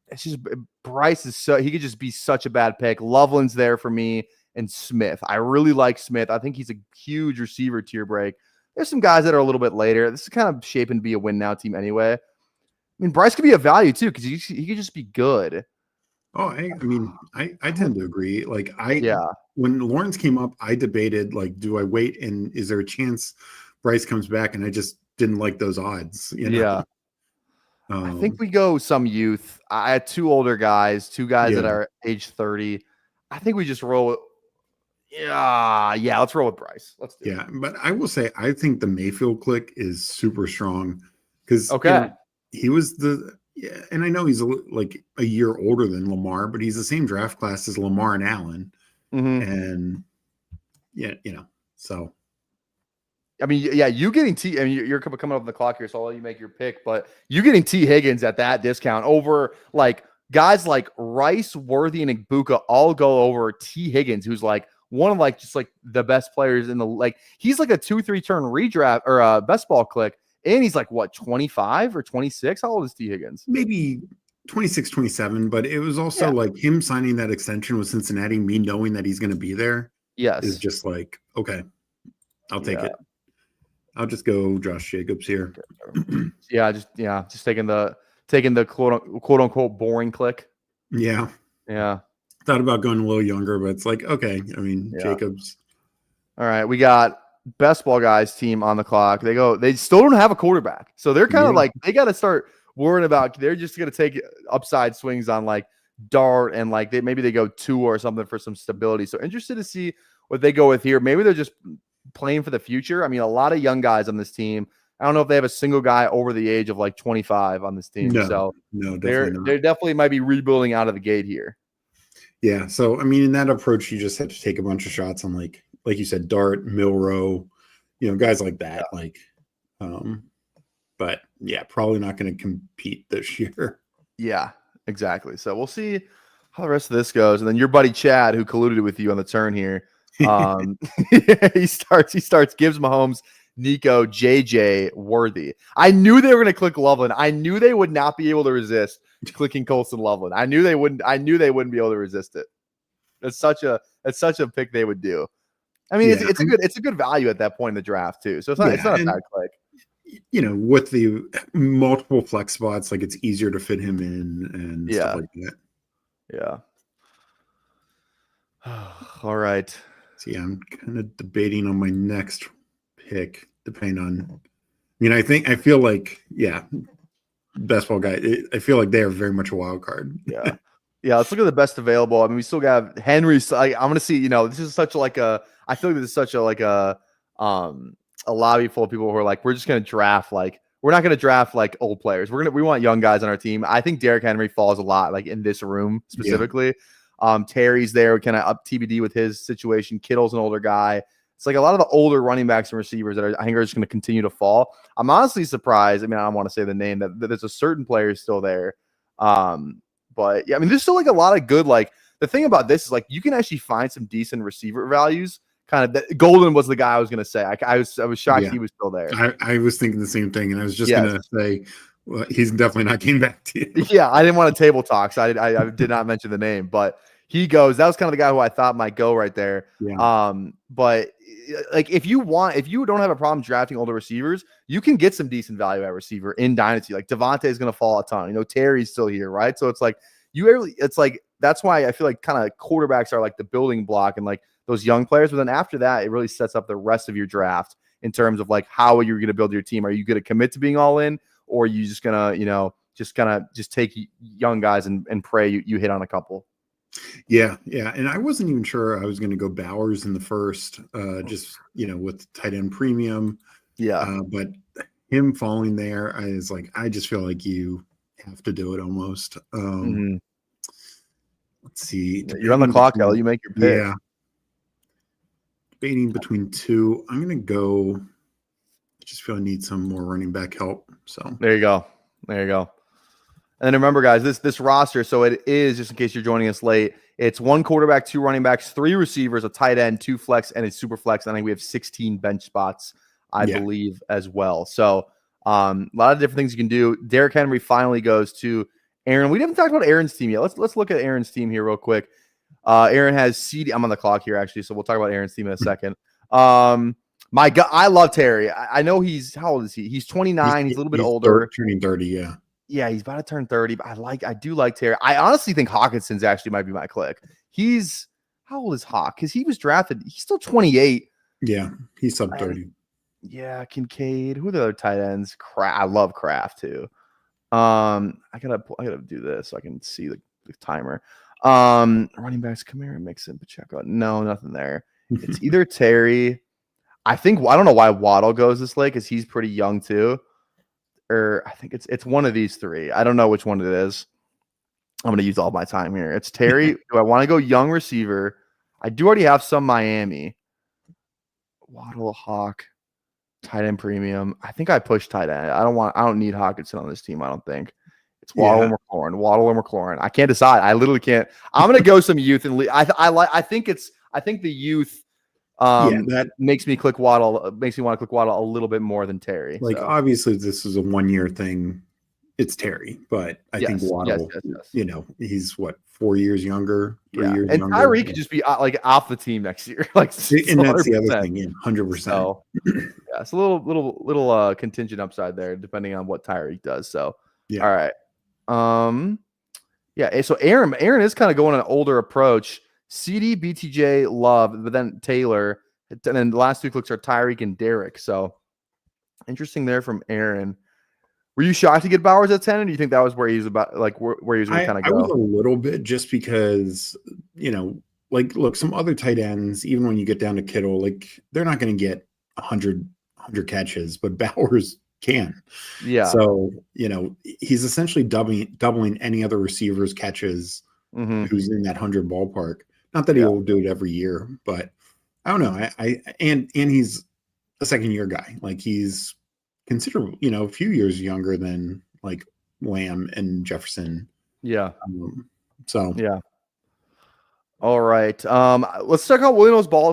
It's just Bryce is he could just be such a bad pick. Loveland's there for me, and Smith. I really like Smith. I think he's a huge receiver tier break. There's some guys that are a little bit later. This is kind of shaping to be a win now team anyway. I mean, Bryce could be a value too because he could just be good. Oh, I tend to agree. Like when Lawrence came up, I debated like, do I wait and is there a chance Bryce comes back? And I just didn't like those odds. Yeah. I think we go some youth. I had 2 older guys, 2 guys that are age 30. I think we just roll. Let's roll with Bryce. Let's do it. But I will say I think the Mayfield click is super strong because he was and I know he's like a year older than Lamar, but he's the same draft class as Lamar and Allen. And so. I mean, you getting T. I mean, you're coming up on the clock here, so I'll let you make your pick. But you getting T. Higgins at that discount over like guys like Rice, Worthy, and Igbuka all go over T. Higgins, who's like one of like just like the best players in the like. He's like a 2-3 turn redraft or a best ball click, and he's like what 25 or 26. How old is T. Higgins? Maybe 26, 27. But it was also like him signing that extension with Cincinnati, me knowing that he's going to be there. Yes, is just like okay, I'll take it. I'll just go Josh Jacobs here. just taking the quote unquote boring click. Yeah. Thought about going a little younger, but it's like okay. I mean, Jacobs. All right, we got best ball guys team on the clock. They still don't have a quarterback, so they're kind of like they got to start worrying about. They're just gonna take upside swings on like Dart and like maybe they go 2 or something for some stability. So interested to see what they go with here. Maybe they're just playing for the future. I mean, a lot of young guys on this team. I don't know if they have a single guy over the age of like 25 on this team. No, they definitely might be rebuilding out of the gate here. Yeah. So I mean, in that approach, you just have to take a bunch of shots on like you said, Dart, Milrow, guys like that. But yeah, probably not going to compete this year. Yeah, exactly. So we'll see how the rest of this goes. And then your buddy Chad, who colluded with you on the turn here. He starts Gibbs, Mahomes, Nico, JJ, Worthy. I knew they were going to click Loveland. I knew they would not be able to resist clicking Colson Loveland. I knew they wouldn't be able to resist it. It's such a pick they would do. I mean, it's a good value at that point in the draft too. So it's not a bad click. With the multiple flex spots, like it's easier to fit him in and stuff like that. Yeah. All right. See, I'm kind of debating on my next pick, depending on. I feel like, best ball guy. I feel like they are very much a wild card. Yeah. Yeah, let's look at the best available. I mean, we still got Henry. I'm gonna see. This is such like a. I feel like this is such a lobby full of people who are like, we're just gonna draft we're not gonna draft like old players. We want young guys on our team. I think Derrick Henry falls a lot like in this room specifically. Yeah. Terry's there, kind of up TBD with his situation. Kittle's an older guy. It's like a lot of the older running backs and receivers that I think are just going to continue to fall. I'm honestly surprised. I mean, I don't want to say the name that there's a certain player still there. But yeah, I mean, there's still like a lot of good, like the thing about this is like, you can actually find some decent receiver values. Golden was the guy I was going to say. I was shocked he was still there. I was thinking the same thing. And I was just going to say, well, he's definitely not getting back to you. Yeah. I didn't want to table talk. So I did not mention the name, but he goes. That was kind of the guy who I thought might go right there. Yeah. But like if you don't have a problem drafting older receivers, you can get some decent value at receiver in Dynasty. Like Devontae is going to fall a ton. Terry's still here, right? So it's like that's why I feel like kind of quarterbacks are like the building block and like those young players. But then after that, it really sets up the rest of your draft in terms of like how are you going to build your team? Are you going to commit to being all in, or are you just gonna just take young guys and pray you hit on a couple? Yeah. And I wasn't even sure I was going to go Bowers in the first, just, with tight end premium. Yeah. But him falling there, I just feel like you have to do it almost. Let's see. You're on the clock, Ellie. You make your pick. Yeah. Debating between two. I'm going to go. I just feel I need some more running back help. So there you go. And then remember, guys, this roster, so it is, just in case you're joining us late, it's 1 quarterback, 2 running backs, 3 receivers, a tight end, 2 flex, and a super flex. I think we have 16 bench spots, I believe, as well. So a lot of different things you can do. Derrick Henry finally goes to Aaron. We haven't talked about Aaron's team yet. Let's look at Aaron's team here real quick. Aaron has CD. I'm on the clock here, actually, so we'll talk about Aaron's team in a second. My God, I love Terry. I know how old is he? He's 29. He's a little bit older. Turning 30, yeah. Yeah, he's about to turn 30, but I do like Terry. I honestly think Hawkinson's actually might be my click. How old is Hawk? Because he was drafted. He's still 28. Yeah, he's sub 30. Yeah, Kincaid. Who are the other tight ends? I love Kraft too. I gotta do this so I can see the timer. Running backs, Kamara, Mixon, Pacheco. No, nothing there. It's either Terry. I don't know why Waddle goes this late because he's pretty young too. Or I think it's one of these 3. I don't know which one it is. I'm going to use all my time here. It's Terry. Do I want to go young receiver? I do already have some Miami. Waddle, Hawk, tight end premium. I think I push tight end. I don't need Hawkinson on this team. I don't think it's Waddle and McLaurin. I can't decide. I literally can't. I'm going to go some youth and I think the youth. That makes me click Waddle. Makes me want to click Waddle a little bit more than Terry. Obviously, this is a 1-year thing. It's Terry, but I think Waddle. He's 4 years younger. 3 years and younger. Tyree could just be like off the team next year. And that's the other thing. 100%. So, it's a little contingent upside there, depending on what Tyree does. So, all right. So Aaron is kind of going an older approach. CD, BTJ, Love, but then Taylor, and then the last 2 clicks are Tyreek and Derek. So interesting there from Aaron. Were you shocked to get Bowers at 10, or do you think that was where he was about, like where he was going to kind of go? I was a little bit, just because look, some other tight ends, even when you get down to Kittle, like they're not going to get 100 catches, but Bowers can. Yeah. So he's essentially doubling any other receiver's catches who's in that 100 ballpark. Not that he will do it every year, but I don't know. And he's a second-year guy. Like he's considerable, a few years younger than like Lamb and Jefferson. Yeah. Yeah. All right. Let's talk about Willie Knows Ball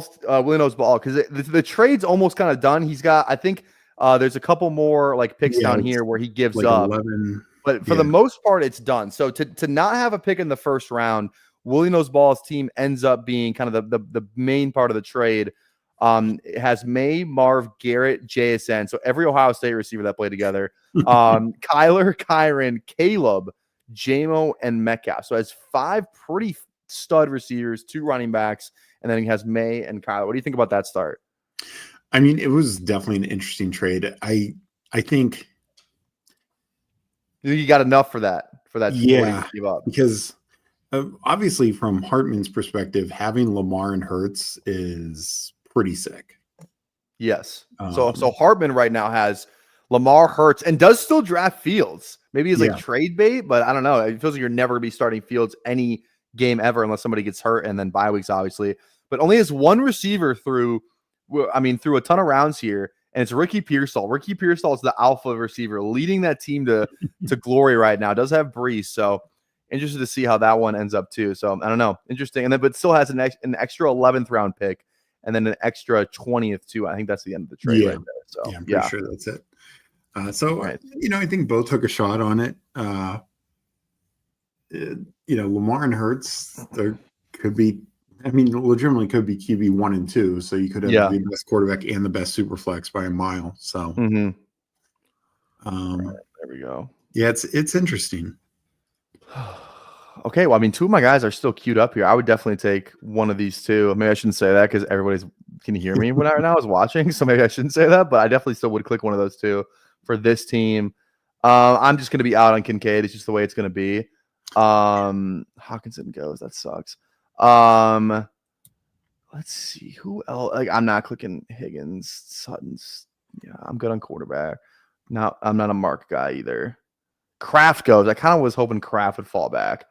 because the trade's almost kind of done. He's got, I think, there's a couple more like picks down here where he gives like up. 11. But for the most part, it's done. So to not have a pick in the first round, Willie Knows Ball's team ends up being kind of the main part of the trade. It has May, Marv, Garrett, JSN. So every Ohio State receiver that played together. Kyler, Kyron, Caleb, JMO, and Metcalf. So it has 5 pretty stud receivers, 2 running backs, and then he has May and Kyler. What do you think about that start? I mean, it was definitely an interesting trade. I think you got enough for that. Yeah, because obviously from Hartman's perspective, having Lamar and Hurts is pretty sick. Yes. So Hartman right now has Lamar, Hurts, and does still draft Fields. Maybe he's like trade bait, but I don't know. It feels like you're never going to be starting Fields any game ever unless somebody gets hurt, and then bye weeks, obviously. But only has one receiver through a ton of rounds here, and it's Ricky Pearsall. Ricky Pearsall is the alpha receiver leading that team to glory right now. Does have Brees, so interested to see how that one ends up too. So I don't know. Interesting. And then but still has an extra 11th round pick and then an extra 20th too. I think that's the end of the trade right there. So I'm pretty sure that's it. I think both took a shot on it. Lamar and Hurts, there could be, legitimately could be QB 1 and 2. So you could have the best quarterback and the best super flex by a mile. So, there we go. Yeah, it's interesting. Okay, well, 2 of my guys are still queued up here. I would definitely take one of these two. Maybe I shouldn't say that because everybody's can hear me when I was watching, so maybe I shouldn't say that. But I definitely still would click one of those two for this team. I'm just going to be out on Kincaid. It's just the way it's going to be. Hawkinson goes. That sucks. Let's see who else. I'm not clicking Higgins, Sutton's. Yeah, I'm good on quarterback. No, I'm not a Mark guy either. Kraft goes. I kind of was hoping Kraft would fall back.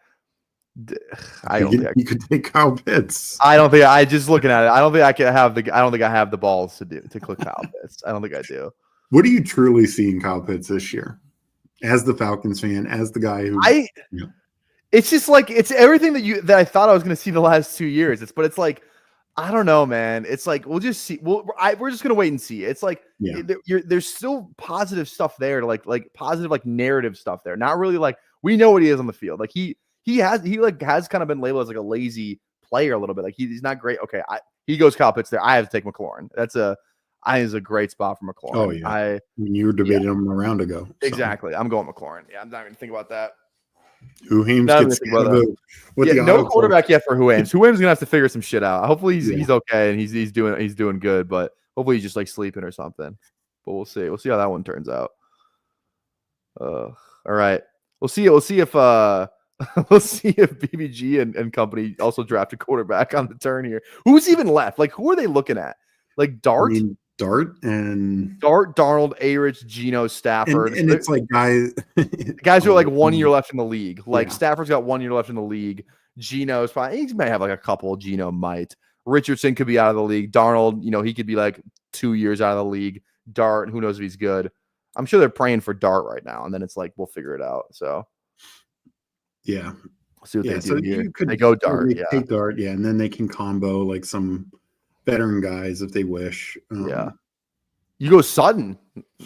You could take Kyle Pitts. I don't think I just looking at it. I don't think I have the balls to click Kyle Pitts. I don't think I do. What do you truly see in Kyle Pitts this year? As the Falcons fan, as the guy who it's just like it's everything that I thought I was going to see the last 2 years. It's like I don't know, man. It's like we'll just see. We're just gonna wait and see. It's like there's still positive stuff there, like positive narrative stuff there. Not really like we know what he is on the field. Like he has kind of been labeled as like a lazy player a little bit. Like he's not great. Okay, he goes Kyle Pitts there. I have to take McLaurin. I think it's a great spot for McLaurin. Oh yeah, you were debating him a round ago. So. Exactly. I'm going McLaurin. Yeah, I'm not even thinking about that. Who-Hames gets no quarterback yet for Who-Hames. Who-Hames gonna have to figure some shit out. Hopefully he's okay and he's doing good, but hopefully he's just like sleeping or something. But we'll see. We'll see how that one turns out. All right. We'll see if BBG and company also draft a quarterback on the turn here. Who's even left? Like who are they looking at? Like Dart? Dart, Darnold, A-Rich, Geno, Stafford. And it's like guys who are like 1 year left in the league. Like Stafford's got 1 year left in the league. Geno's probably he might have like a couple. Geno might. Richardson could be out of the league. Darnold, he could be like 2 years out of the league. Dart, who knows if he's good. I'm sure they're praying for Dart right now, and then it's like we'll figure it out. So yeah. See what they do here. They go Dart. Yeah. Take Dart, and then they can combo like some veteran guys if they wish. You go Sutton,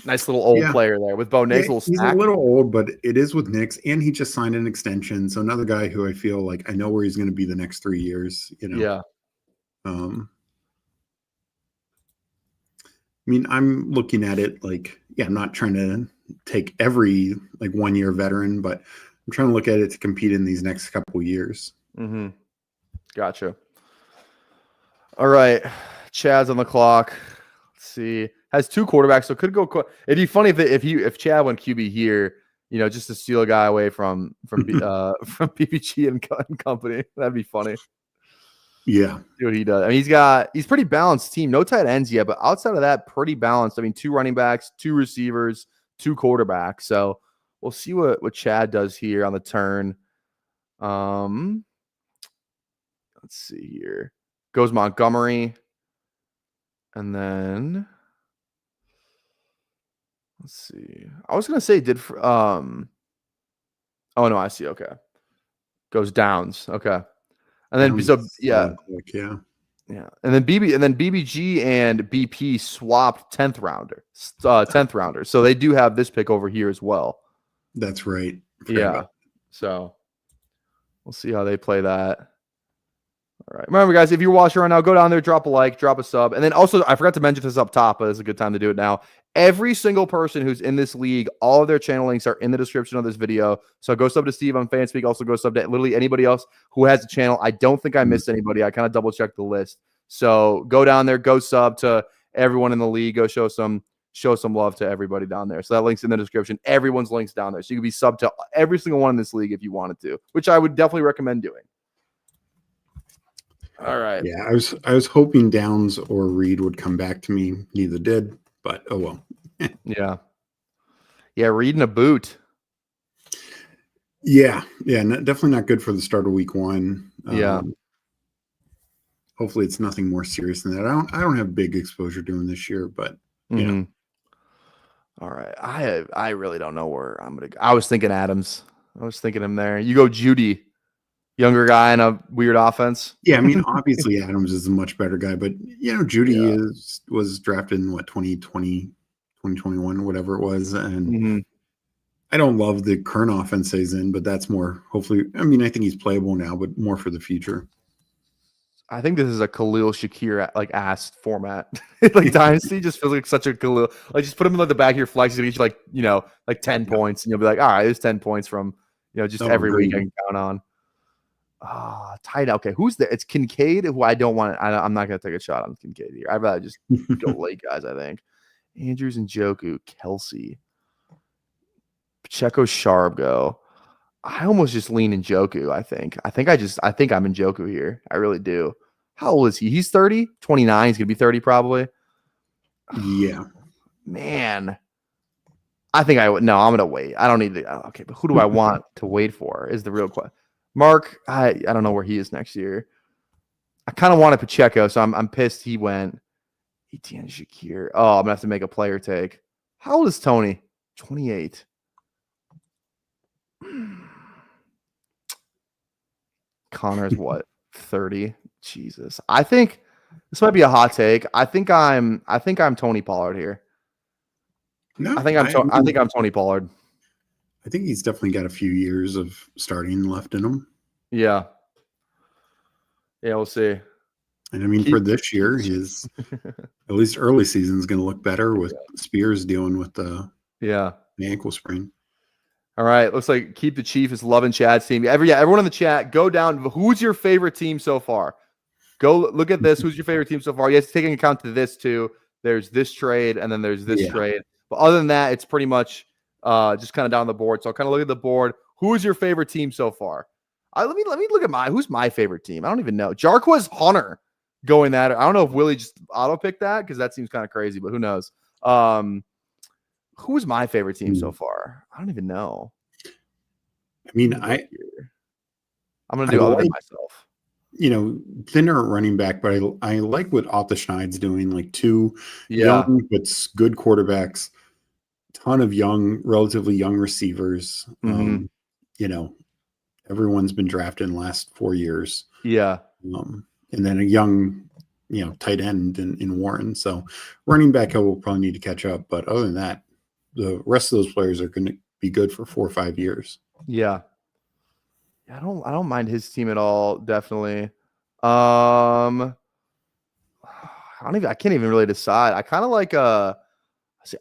nice little old player there with Bo Nix. He's a little old, but it is with Nix, and he just signed an extension. So another guy who I feel like I know where he's going to be the next 3 years. Yeah. I'm looking at it like I'm not trying to take every 1 year veteran, but I'm trying to look at it to compete in these next couple years. Mm-hmm. Gotcha. All right, Chad's on the clock. Let's see, has 2 quarterbacks, so could go. It'd be funny if Chad went QB here, just to steal a guy away from PPG and company. That'd be funny. Yeah, see what he does. He's pretty balanced team. No tight ends yet, but outside of that, pretty balanced. 2 running backs, 2 receivers, 2 quarterbacks. So we'll see what Chad does here on the turn. Let's see here. Goes Montgomery. And then let's see. I was gonna say oh no, I see. Okay. Goes Downs. Okay. And then yeah. And then BBG and BP swapped 10th rounder. So they do have this pick over here as well. That's right. Yeah. So we'll see how they play that. All right. Remember, guys, if you're watching right now, go down there, drop a like, drop a sub. And then also, I forgot to mention this up top, but it's a good time to do it now. Every single person who's in this league, all of their channel links are in the description of this video. So go sub to Steve on FanSpeak. Also go sub to literally anybody else who has a channel. I don't think I missed anybody. I kind of double checked the list. So go down there, go sub to everyone in the league. Go show some love to everybody down there. So that link's in the description. Everyone's links down there. So you can be sub to every single one in this league if you wanted to, which I would definitely recommend doing. All right. Yeah, I was hoping Downs or Reed would come back to me. Neither did, but oh well. Yeah. Reed in a boot. Yeah, definitely not good for the start of week 1. Yeah. Hopefully it's nothing more serious than that. I don't have big exposure to him this year, but you know. All right. I really don't know where I'm gonna go. I was thinking Adams. I was thinking him there. You go Judy. Younger guy in a weird offense. Yeah, I mean, obviously Adams is a much better guy, but Judy was drafted in 2020, 2021, whatever it was, and I don't love the current offense he's in, but that's more hopefully. I mean, I think he's playable now, but more for the future. I think this is a Khalil Shakir ass format. Like Dynasty just feels like such a Khalil. Like just put him in the back of your flex, he's like 10 points, and you'll be like, all right, there's 10 points from just every week I can count on. Tight. Okay, who's there? It's Kincaid, who I don't want. I'm not going to take a shot on Kincaid here. I'd rather just go late guys, I think. Andrews and Njoku, Kelsey, Pacheco, Sharp go. I almost just lean in Njoku, I think. I think I'm in Njoku here. I really do. How old is he? He's 30? 29. He's going to be 30 probably. Yeah. Man. I think I would. No, I'm going to wait. I don't need to. Okay, but who do I want to wait for is the real question. Mark, I don't know where he is next year. I kind of wanted Pacheco, so I'm pissed he went. Etienne Shakir. Oh, I'm gonna have to make a player take. How old is Tony? 28. Connor's what? 30. Jesus. I think this might be a hot take. I think I'm Tony Pollard here. No, I think I'm Tony Pollard. I think he's definitely got a few years of starting left in him. Yeah. Yeah, we'll see. And I mean, for this year, his at least early season is going to look better with Spears dealing with the ankle sprain. All right. Looks like Keep the Chief is loving Chad's team. Everyone in the chat, go down. Who's your favorite team so far? Go look at this. Who's your favorite team so far? You have to take into account to this too. There's this trade, and then there's this trade. But other than that, it's pretty much just kind of down the board. So I'll kind of look at the board. Who is your favorite team so far? Let me look at who's my favorite team. I don't even know. Jarquez Hunter going that. I don't know if Willie just auto picked that because that seems kind of crazy, but who knows? Who's my favorite team so far? I don't even know. I mean, I'm gonna do other than myself. Thinner running back, but I like what Otto Schneid's doing. Like two young but good quarterbacks. Ton of relatively young receivers. Everyone's been drafted in the last 4 years. Yeah. And then a young, tight end in Warren. So running back, I will probably need to catch up. But other than that, the rest of those players are going to be good for 4 or 5 years. Yeah. I don't mind his team at all. Definitely. I can't even really decide. I kind of like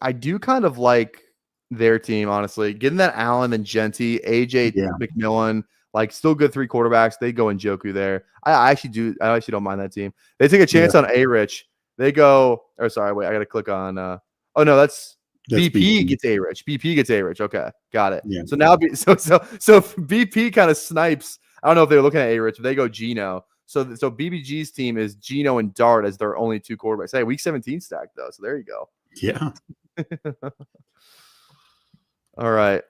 I do kind of like their team, honestly. Getting that Allen and Genty, AJ McMillan, like still good 3 quarterbacks. They go in Njoku there. I actually don't mind that team. They take a chance on A-Rich. They go, I gotta click on that's BP gets A-Rich. BP gets A-Rich. Okay, got it. Yeah. So now so BP kind of snipes. I don't know if they were looking at A-Rich, but they go Geno. So BBG's team is Geno and Dart as their only 2 quarterbacks. Hey, week 17 stack though. So there you go. Yeah. All right.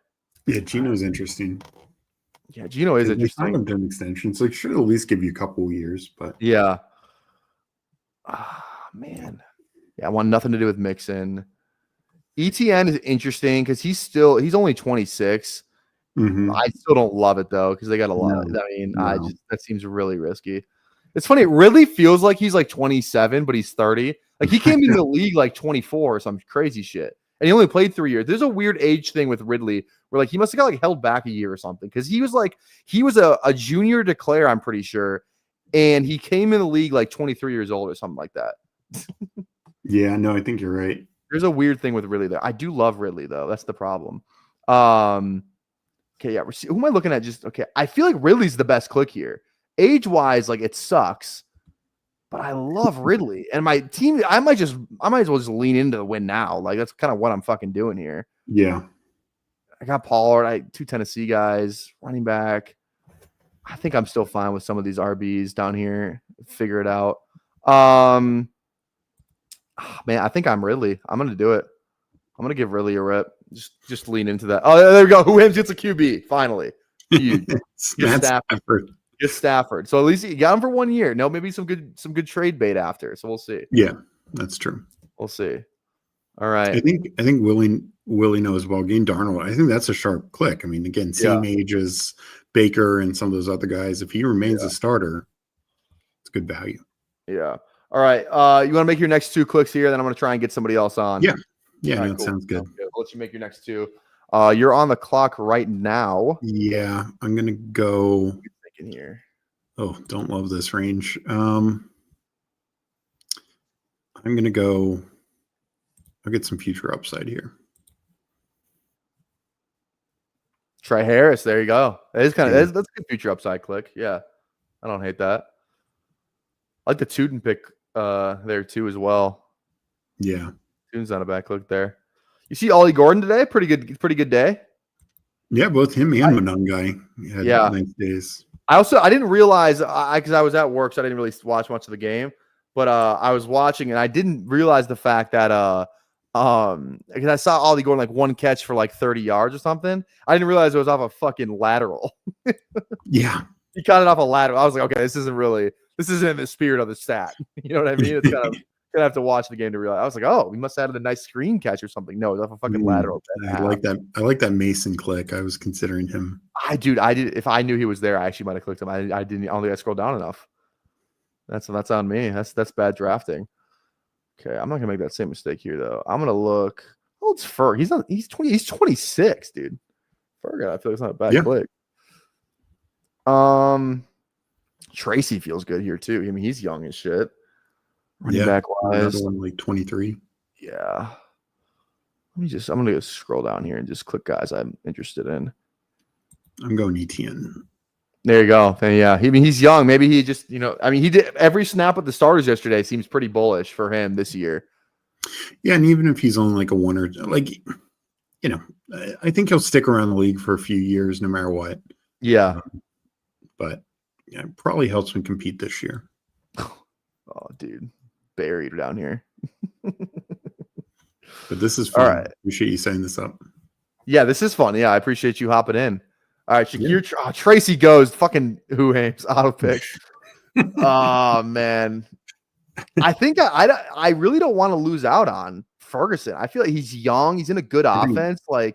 Yeah, Geno's interesting. Yeah, Geno is interesting. Not an extension, so it should at least give you a couple years. But yeah. Man. Yeah, I want nothing to do with Mixon. ETN is interesting because he's only 26. Mm-hmm. I still don't love it though because they got a lot. That seems really risky. It's funny. It really feels like he's like 27, but he's 30. Like he came into the league like 24 or some crazy shit, and he only played 3 years. There's a weird age thing with Ridley where like he must have got like held back a year or something because he was a junior declare. I'm pretty sure. and he came in the league like 23 years old or something like that. Yeah, no, I think you're right. There's a weird thing with Ridley there. I do love Ridley though. That's the problem. Okay, yeah. Who am I looking at? Just okay. I feel like Ridley's the best click here. Age-wise, like it sucks, but I love Ridley. And my team, I might as well just lean into the win now. Like that's kind of what I'm fucking doing here. Yeah. I got Pollard, 2 Tennessee guys, running back. I think I'm still fine with some of these RBs down here. Figure it out. Man, I think I'm Ridley. I'm gonna do it. I'm gonna give Ridley a rip. Just lean into that. Oh, there we go. Who gets a QB finally? Stafford. Just Stafford. So at least you got him for 1 year. No, maybe some good trade bait after. So we'll see. Yeah, that's true. We'll see. All right. I think Willie knows well. Gain Darnold. I think that's a sharp click. I mean, again, same age as Baker and some of those other guys. If he remains a starter, it's good value. Yeah. All right. You want to make your next 2 clicks here? Then I'm going to try and get somebody else on. Yeah. Yeah, right, that cool. sounds good. I'll let you make your next 2. You're on the clock right now. Yeah, I'm gonna go. What are you thinking here? Oh, don't love this range. I'm gonna go. I'll get some future upside here. Try Harris. There you go. That is kind of that's a good future upside click. Yeah, I don't hate that. I like the Tootin pick there too as well. Yeah, Tootin's not a bad click there. You see Ollie Gordon today? Pretty good day. Yeah, both him and Manon guy had nice days. I didn't realize because I was at work, so I didn't really watch much of the game. But I was watching, and I didn't realize the fact that because I saw Ollie Gordon like 1 catch for like 30 yards or something. I didn't realize it was off a fucking lateral. Yeah, he caught it off a lateral. I was like, okay, this isn't in the spirit of the stat. You know what I mean? It's kind of gonna have to watch the game to realize. I was like, oh, we must have had a nice screen catch or something. No, it's off a fucking lateral. I like that. I like that Mason click. I was considering him. I did. If I knew he was there, I actually might have clicked him. I didn't. I don't think I scrolled down enough. That's on me. That's bad drafting. Okay, I'm not gonna make that same mistake here though. I'm gonna look. How old's Ferg? He's 20. He's 26, dude. Ferg, I feel like it's not a bad click. Tracy feels good here too. I mean, he's young as shit. Running back wise, like 23. Yeah. I'm gonna go scroll down here and just click guys I'm interested in. I'm going ETN. There you go. And yeah, he's young. Maybe he just, he did every snap with the starters yesterday. Seems pretty bullish for him this year. Yeah, and even if he's only like a 1 or I think he'll stick around the league for a few years no matter what. Yeah. But yeah, it probably helps him compete this year. Oh, dude. Buried down here. But this is fun. All right. Appreciate you setting this up. Yeah, this is fun. Yeah, I appreciate you hopping in. All right, Shakir, Tracy goes. Fucking who hames auto pick. Oh man, I think I really don't want to lose out on Ferguson. I feel like he's young. He's in a good offense. I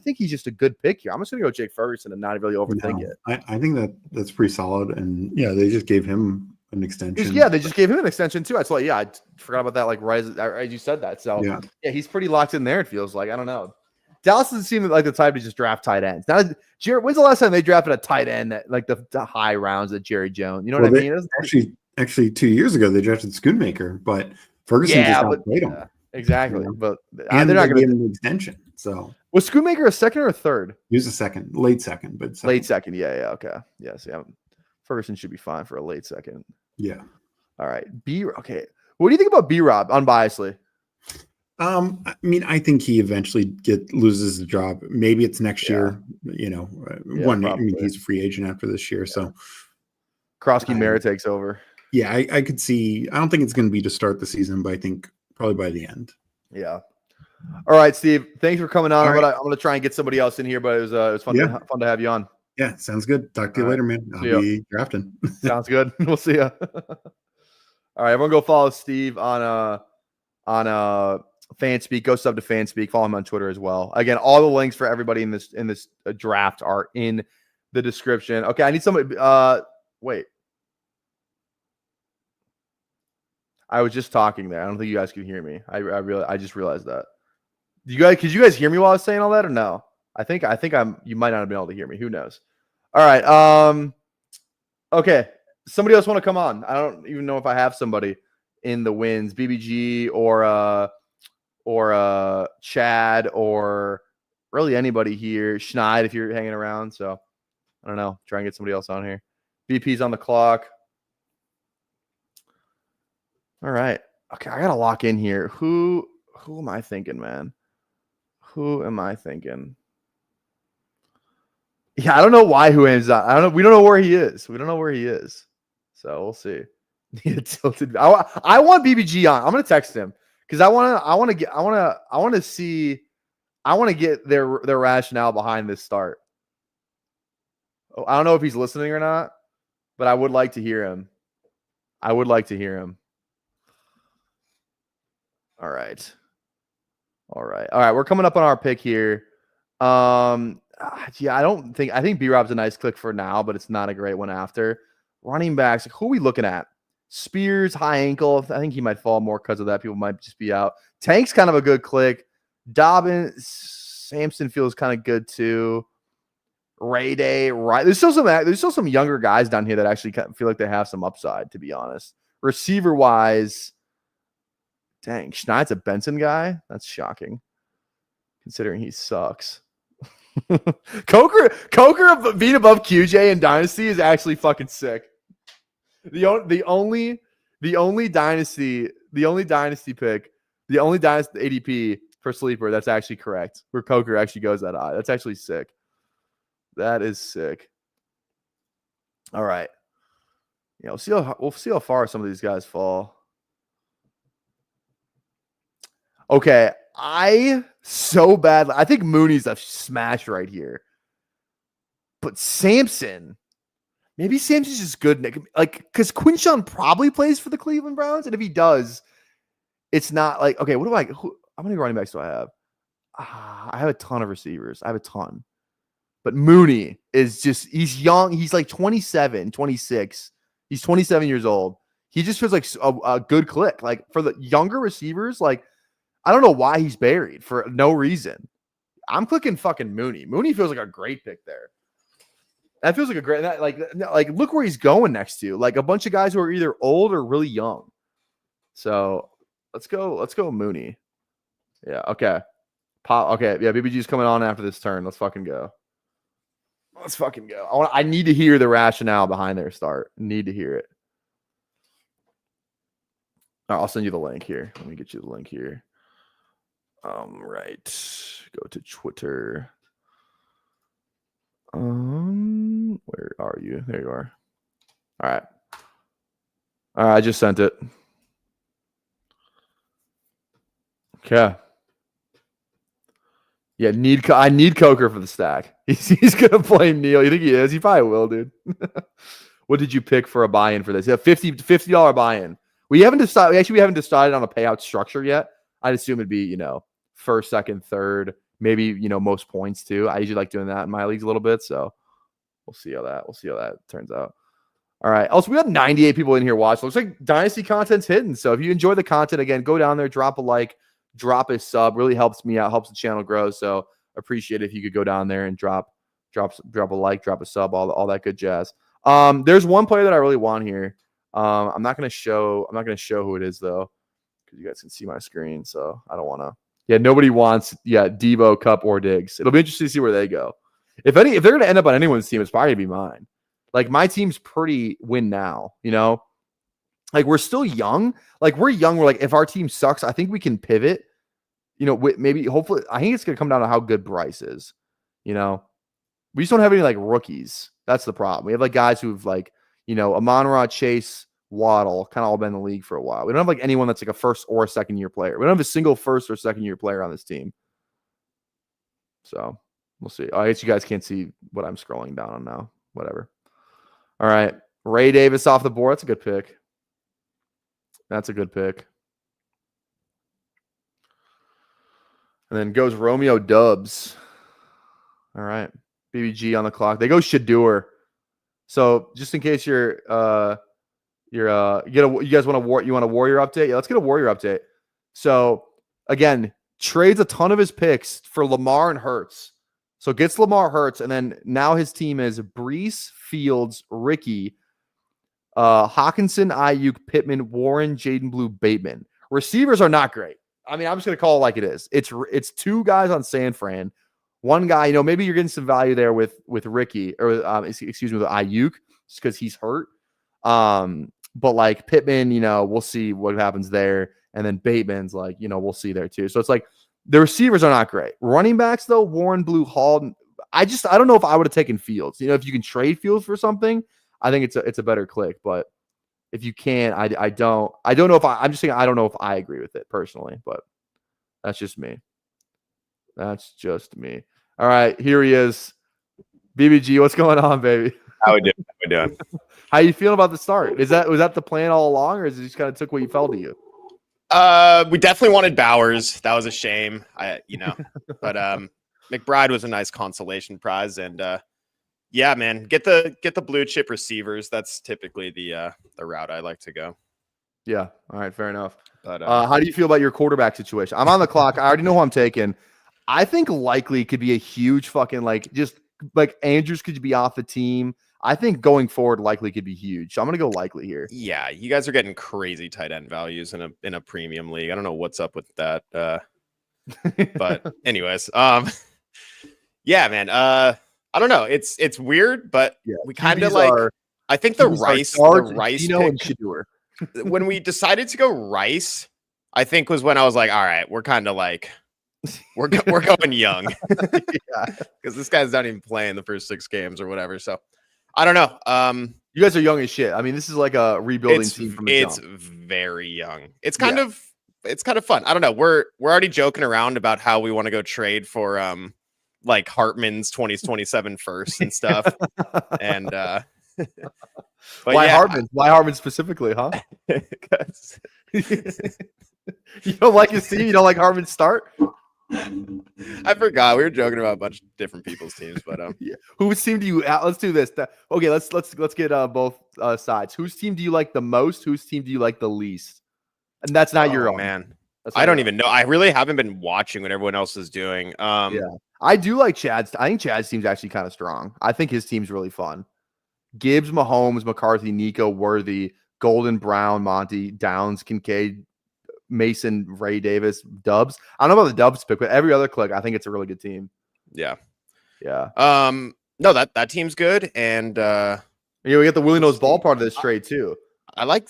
think he's just a good pick here. I'm just gonna go Jake Ferguson and not really overthink it. I think that's pretty solid. And yeah, they just gave him an extension. They just gave him an extension too. That's I forgot about that. Like right as you said that. So yeah, he's pretty locked in there. It feels like. I don't know. Dallas doesn't seem like the type to just draft tight ends. Now, when's the last time they drafted a tight end that like the high rounds at Jerry Jones? You know what I mean? Actually, 2 years ago they drafted Schoonmaker, but Ferguson just outplayed him. Exactly, but and they're not going to give him an extension. So was Schoonmaker a second or a third? He was a second, late second, but late second. Yeah, okay, yes, yeah. Ferguson should be fine for a late second. Yeah. All right, okay. What do you think about B-Rob unbiasedly? I mean, I think he eventually loses the job. Maybe it's next year. I mean, he's a free agent after this year, so Krosky Mara takes over. Yeah, I could see. I don't think it's going to be to start the season, but I think probably by the end. Yeah. All right, Steve. Thanks for coming on. I'm gonna try and get somebody else in here, but it was fun. Yeah. Fun to have you on. Yeah, sounds good. Talk to you later, man. I'll be drafting. Sounds good. We'll see you. All right, everyone, go follow Steve on Fanspeak. Go sub to Fanspeak. Follow him on Twitter as well. Again, all the links for everybody in this draft are in the description. Okay, I need somebody. Wait. I was just talking there. I don't think you guys could hear me. I just realized that. Could you guys hear me while I was saying all that or no? I think you might not have been able to hear me. Who knows? All right. Okay. somebody else want to come on? I don't even know if I have somebody in the wins. BBG or Chad or really anybody here. Schneid if you're hanging around. So I don't know. Try and get somebody else on here. VP's on the clock. All right. Okay, I gotta lock in here. Who am I thinking, man? Who am I thinking? Yeah, I don't know why who ends up. I don't know. We don't know where he is. So we'll see. Tilted. I want BBG on. I'm gonna text him because I want to get their rationale behind this start. Oh, I don't know if he's listening or not, but I would like to hear him. All right. We're coming up on our pick here. Yeah, I think B-Rob's a nice click for now, but it's not a great one after. Running backs, who are we looking at? Spears, high ankle. I think he might fall more because of that. People might just be out. Tank's kind of a good click. Dobbins, Sampson feels kind of good too. Ray Day, right? There's still some younger guys down here that actually feel like they have some upside, to be honest. Receiver wise, dang, Schneid's a Benson guy. That's shocking, considering he sucks. Coker being above QJ in Dynasty is actually fucking sick. The only dynasty pick, the only dynasty ADP for sleeper that's actually correct, where Coker actually goes that high. That's actually sick. That is sick. All right. Yeah, we'll see how far some of these guys fall. Okay, I think Mooney's a smash right here. But Sampson, maybe Sampson's just good. Because Quinshawn probably plays for the Cleveland Browns. And if he does, it's not like, okay, how many running backs do I have? I have a ton of receivers. I have a ton. But Mooney he's young. He's like 27, 26. He's 27 years old. He just feels like a good click. Like for the younger receivers, like, I don't know why he's buried for no reason. I'm clicking fucking Mooney. Mooney feels like a great pick there. That feels like a great, like look where he's going next to. Like a bunch of guys who are either old or really young. So let's go Mooney. Yeah, okay. Okay, yeah, BBG's coming on after this turn. Let's fucking go. I need to hear the rationale behind their start. Need to hear it. All right, I'll send you the link here. Let me get you the link here. Right. Go to Twitter. Where are you? There you are. All right. I just sent it. Okay. Yeah, I need Coker for the stack. He's gonna play Neil. You think he is? He probably will, dude. What did you pick for a buy-in for this? Yeah, $50 buy-in. We haven't decided on a payout structure yet. I'd assume it'd be, first, second, third, maybe, most points too. I usually like doing that in my leagues a little bit. So we'll see how that turns out. All right. Also, we got 98 people in here watching. Looks like Dynasty content's hidden. So if you enjoy the content, again, go down there, drop a like, drop a sub. Really helps me out, helps the channel grow. So appreciate it if you could go down there and drop a like, drop a sub, all that good jazz. There's one player that I really want here. I'm not gonna show who it is though, because you guys can see my screen. So I don't want to. Yeah, nobody wants Devo, Cup, or Diggs. It'll be interesting to see where they go. If they're gonna end up on anyone's team, it's probably gonna be mine. Like my team's pretty win now, Like we're still young. Like we're young. We're like, if our team sucks, I think we can pivot. Maybe hopefully I think it's gonna come down to how good Bryce is. We just don't have any like rookies. That's the problem. We have like guys who've like, Amon-Ra, Chase, Waddle, kind of all been in the league for a while. We don't have like anyone that's like a first or a second year player. We don't have a single first or second year player on this team. So we'll see. I guess you guys can't see what I'm scrolling down on now. Whatever. All right. Ray Davis off the board. That's a good pick. And then goes Romeo Dubs. All right. BBG on the clock. They go Shadur. So just in case you guys want a Warrior update? Yeah, let's get a Warrior update. So again, trades a ton of his picks for Lamar and Hurts. So gets Lamar, Hurts, and then now his team is Brees, Fields, Ricky, Hawkinson, Ayuk, Pittman, Warren, Jaden Blue, Bateman. Receivers are not great. I mean, I'm just gonna call it like it is. It's two guys on San Fran. One guy, maybe you're getting some value there with Ricky or excuse me, with Ayuk, just because he's hurt. But like Pittman, we'll see what happens there. And then Bateman's like, we'll see there too. So it's like the receivers are not great. Running backs though, Warren, Blue, Hall. I don't know if I would have taken Fields. If you can trade Fields for something, I think it's a better click. But if you can't, I don't know if I'm just saying I don't know if I agree with it personally, but that's just me. That's just me. All right, here he is. BBG, what's going on, baby? How we doing? How you feeling about the start? Was that the plan all along, or is it just kind of took what you fell to you? We definitely wanted Bowers. That was a shame. But McBride was a nice consolation prize, and yeah, man, get the blue chip receivers. That's typically the route I like to go. Yeah. All right. Fair enough. But how do you feel about your quarterback situation? I'm on the clock. I already know who I'm taking. I think Likely could be a huge fucking just like Andrews could be off the team. I think going forward, Likely could be huge. So I'm gonna go Likely here. Yeah, you guys are getting crazy tight end values in a premium league. I don't know what's up with that. But anyways, yeah, man. I don't know. It's weird, but we kind of like. I think the Rice pick, when we decided to go Rice, I think was when I was like, all right, we're kind of like. We're going young because this guy's not even playing the first 6 games or whatever. So I don't know. You guys are young as shit. I mean, this is like a rebuilding team from the jump. Very young. It's kind of fun. I don't know. We're already joking around about how we want to go trade for like Hartman's 2027 first and stuff. And why Hartman? Why Hartman specifically, huh? You don't like his team? You don't like Hartman's start? I forgot we were joking about a bunch of different people's teams, but yeah. Whose team do you? Let's do this. Okay, let's get both sides. Whose team do you like the most? Whose team do you like the least? And that's not your own, man. I don't even know. I really haven't been watching what everyone else is doing. Yeah, I do like Chad's. I think Chad's team's actually kind of strong. I think his team's really fun. Gibbs, Mahomes, McCarthy, Nico, Worthy, Golden, Brown, Monty, Downs, Kincaid, Mason, Ray Davis, Dubs. I don't know about the Dubs pick, but every other click, I think it's a really good team. Yeah. No, that team's good, and we get the Willie Knows Ball part of this trade too. I like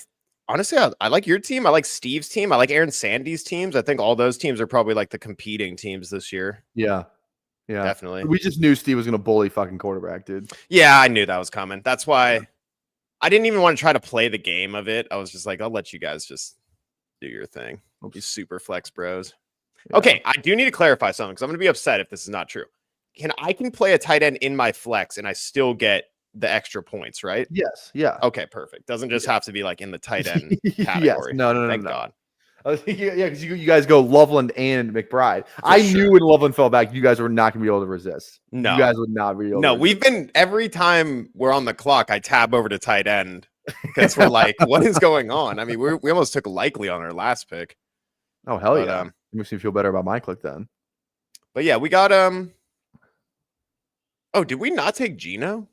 your team. I like Steve's team. I like Aaron Sandy's teams. I think all those teams are probably like the competing teams this year. Yeah, definitely. We just knew Steve was going to bully fucking quarterback, dude. Yeah, I knew that was coming. That's why I didn't even want to try to play the game of it. I was just like, I'll let you guys just do your thing. You super flex bros. Yeah. Okay, I do need to clarify something because I'm going to be upset if this is not true. I can play a tight end in my flex and I still get the extra points, right? Yes. Yeah. Okay, perfect. Doesn't just have to be like in the tight end category. Yes. No. Thank God. Yeah, because you guys go Loveland and McBride. Knew when Loveland fell back, you guys were not going to be able to resist. No. You guys would not be able to resist. We've been, every time we're on the clock, I tab over to tight end because we're like, what is going on? I mean, we almost took Likely on our last pick. Oh, hell yeah. It makes me feel better about my click then. But yeah, we got, oh, did we not take Gino?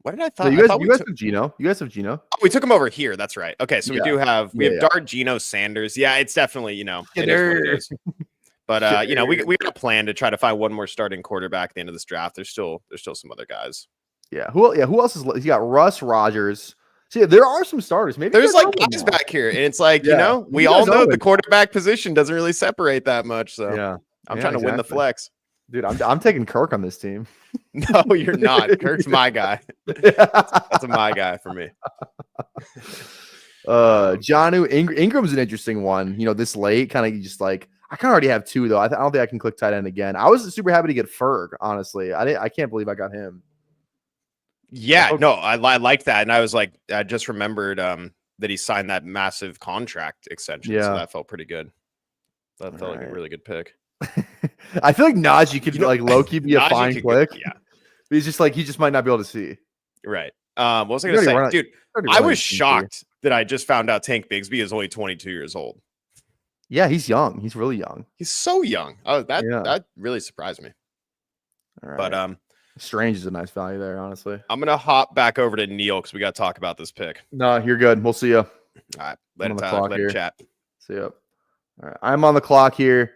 What did I thought? You guys have Gino. You guys have Gino. Oh, we took him over here. That's right. Okay, so we have Dart, Gino, Sanders. Yeah, it's definitely, it is what it is. But we got a plan to try to find one more starting quarterback at the end of this draft. There's still some other guys. Yeah. Who else is? You got Russ, Rogers. See, there are some starters. Maybe there's like guys back here, and it's like we all know the quarterback position doesn't really separate that much. So yeah, I'm trying to win the flex. Dude, I'm taking Kirk on this team. No, you're not. Kirk's my guy. That's a my guy for me. Jonnu Ingram's an interesting one. This late, kind of just like I kind of already have 2 though. I don't think I can click tight end again. I was super happy to get Ferg. Honestly, I can't believe I got him. Yeah, no, I like that, and I was like, I just remembered that he signed that massive contract extension. Yeah, so that felt pretty good. That felt like a really good pick. I feel like Najee could like low key be a fine click. Yeah, but he's just like he just might not be able to see. Right. What was I gonna say, dude? I was shocked that I just found out Tank Bigsby is only 22 years old. Yeah, he's young. He's really young. He's so young. Oh, that really surprised me. All right. But Strange is a nice value there, honestly. I'm gonna hop back over to Neil because we got to talk about this pick. No, you're good. We'll see you. All right, let it chat. See you. All right, I'm on the clock here.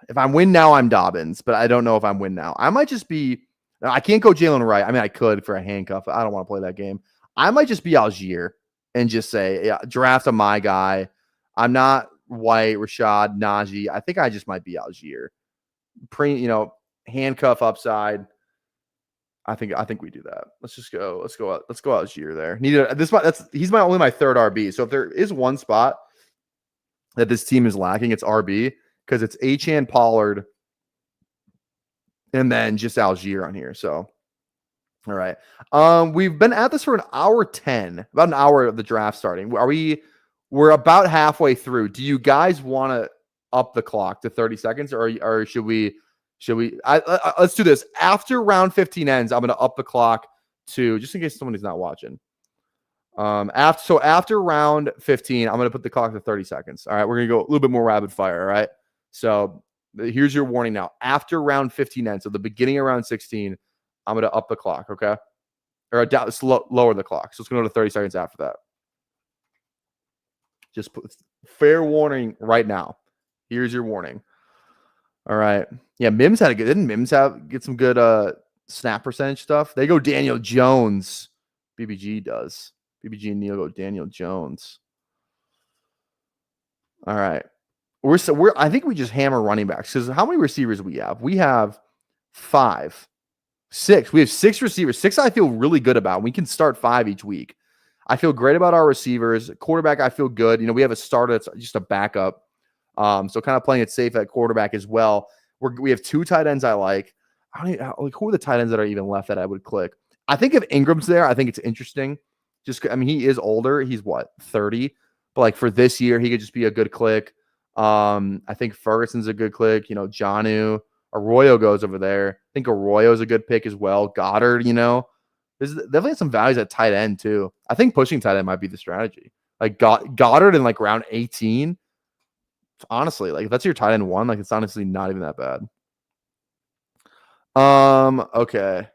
If I'm win now, I'm Dobbins, but I don't know if I'm win now. I might just be. I can't go Jalen Wright. I mean, I could for a handcuff. I don't want to play that game. I might just be Algier and just say, yeah, draft a my guy. I'm not White, Rashad, Najee. I think I just might be Algier. Handcuff upside. I think we do that. Let's go Algier there. He's only my third RB. So if there is one spot that this team is lacking, it's RB, because it's Achane, Pollard, and then just Algier on here. So, all right. We've been at this for an hour 10, about an hour of the draft starting. We're about halfway through. Do you guys want to up the clock to 30 seconds, or should we? Let's do this. After round 15 ends, I'm going to up the clock to, just in case somebody's not watching. After round 15, I'm going to put the clock to 30 seconds. All right, we're going to go a little bit more rapid fire. All right. So here's your warning now. After round 15 ends, so the beginning of round 16, I'm going to up the clock. Okay. Or lower the clock. So it's going to go to 30 seconds after that. Just put fair warning right now. Here's your warning. All right. Yeah, Mims didn't Mims get some good snap percentage stuff? They go Daniel Jones. BBG does. BBG and Neil go Daniel Jones. All right. I think we just hammer running backs, because how many receivers do we have? We have 6. We have 6 receivers. 6 I feel really good about. We can start 5 each week. I feel great about our receivers. Quarterback, I feel good. We have a starter that's just a backup. So kind of playing it safe at quarterback as well. We have 2 tight ends I like. Who are the tight ends that are even left that I would click? I think if Ingram's there, I think it's interesting. He is older. He's 30, but for this year, he could just be a good click. I think Ferguson's a good click. Jonnu, Arroyo goes over there. I think Arroyo is a good pick as well. Goddard, there's definitely some values at tight end too. I think pushing tight end might be the strategy. Goddard in round 18. Honestly, if that's your tight end 1, it's honestly not even that bad. Okay.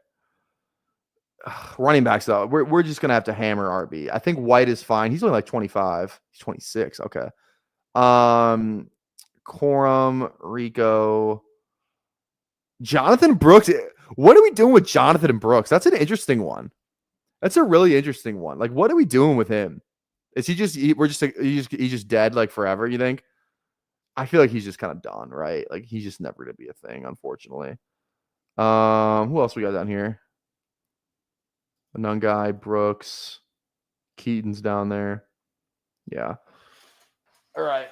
Running backs though, we're just gonna have to hammer RB. I think White is fine. He's only 25. He's 26. Okay. Corum, Rico, Jonathan Brooks. What are we doing with Jonathan Brooks? That's an interesting one. That's a really interesting one. What are we doing with him? Is he just he's just dead forever, you think? I feel like he's just kind of done, right? He's just never gonna be a thing, unfortunately. Who else we got down here? Anungai, Brooks, Keaton's down there. Yeah. All right.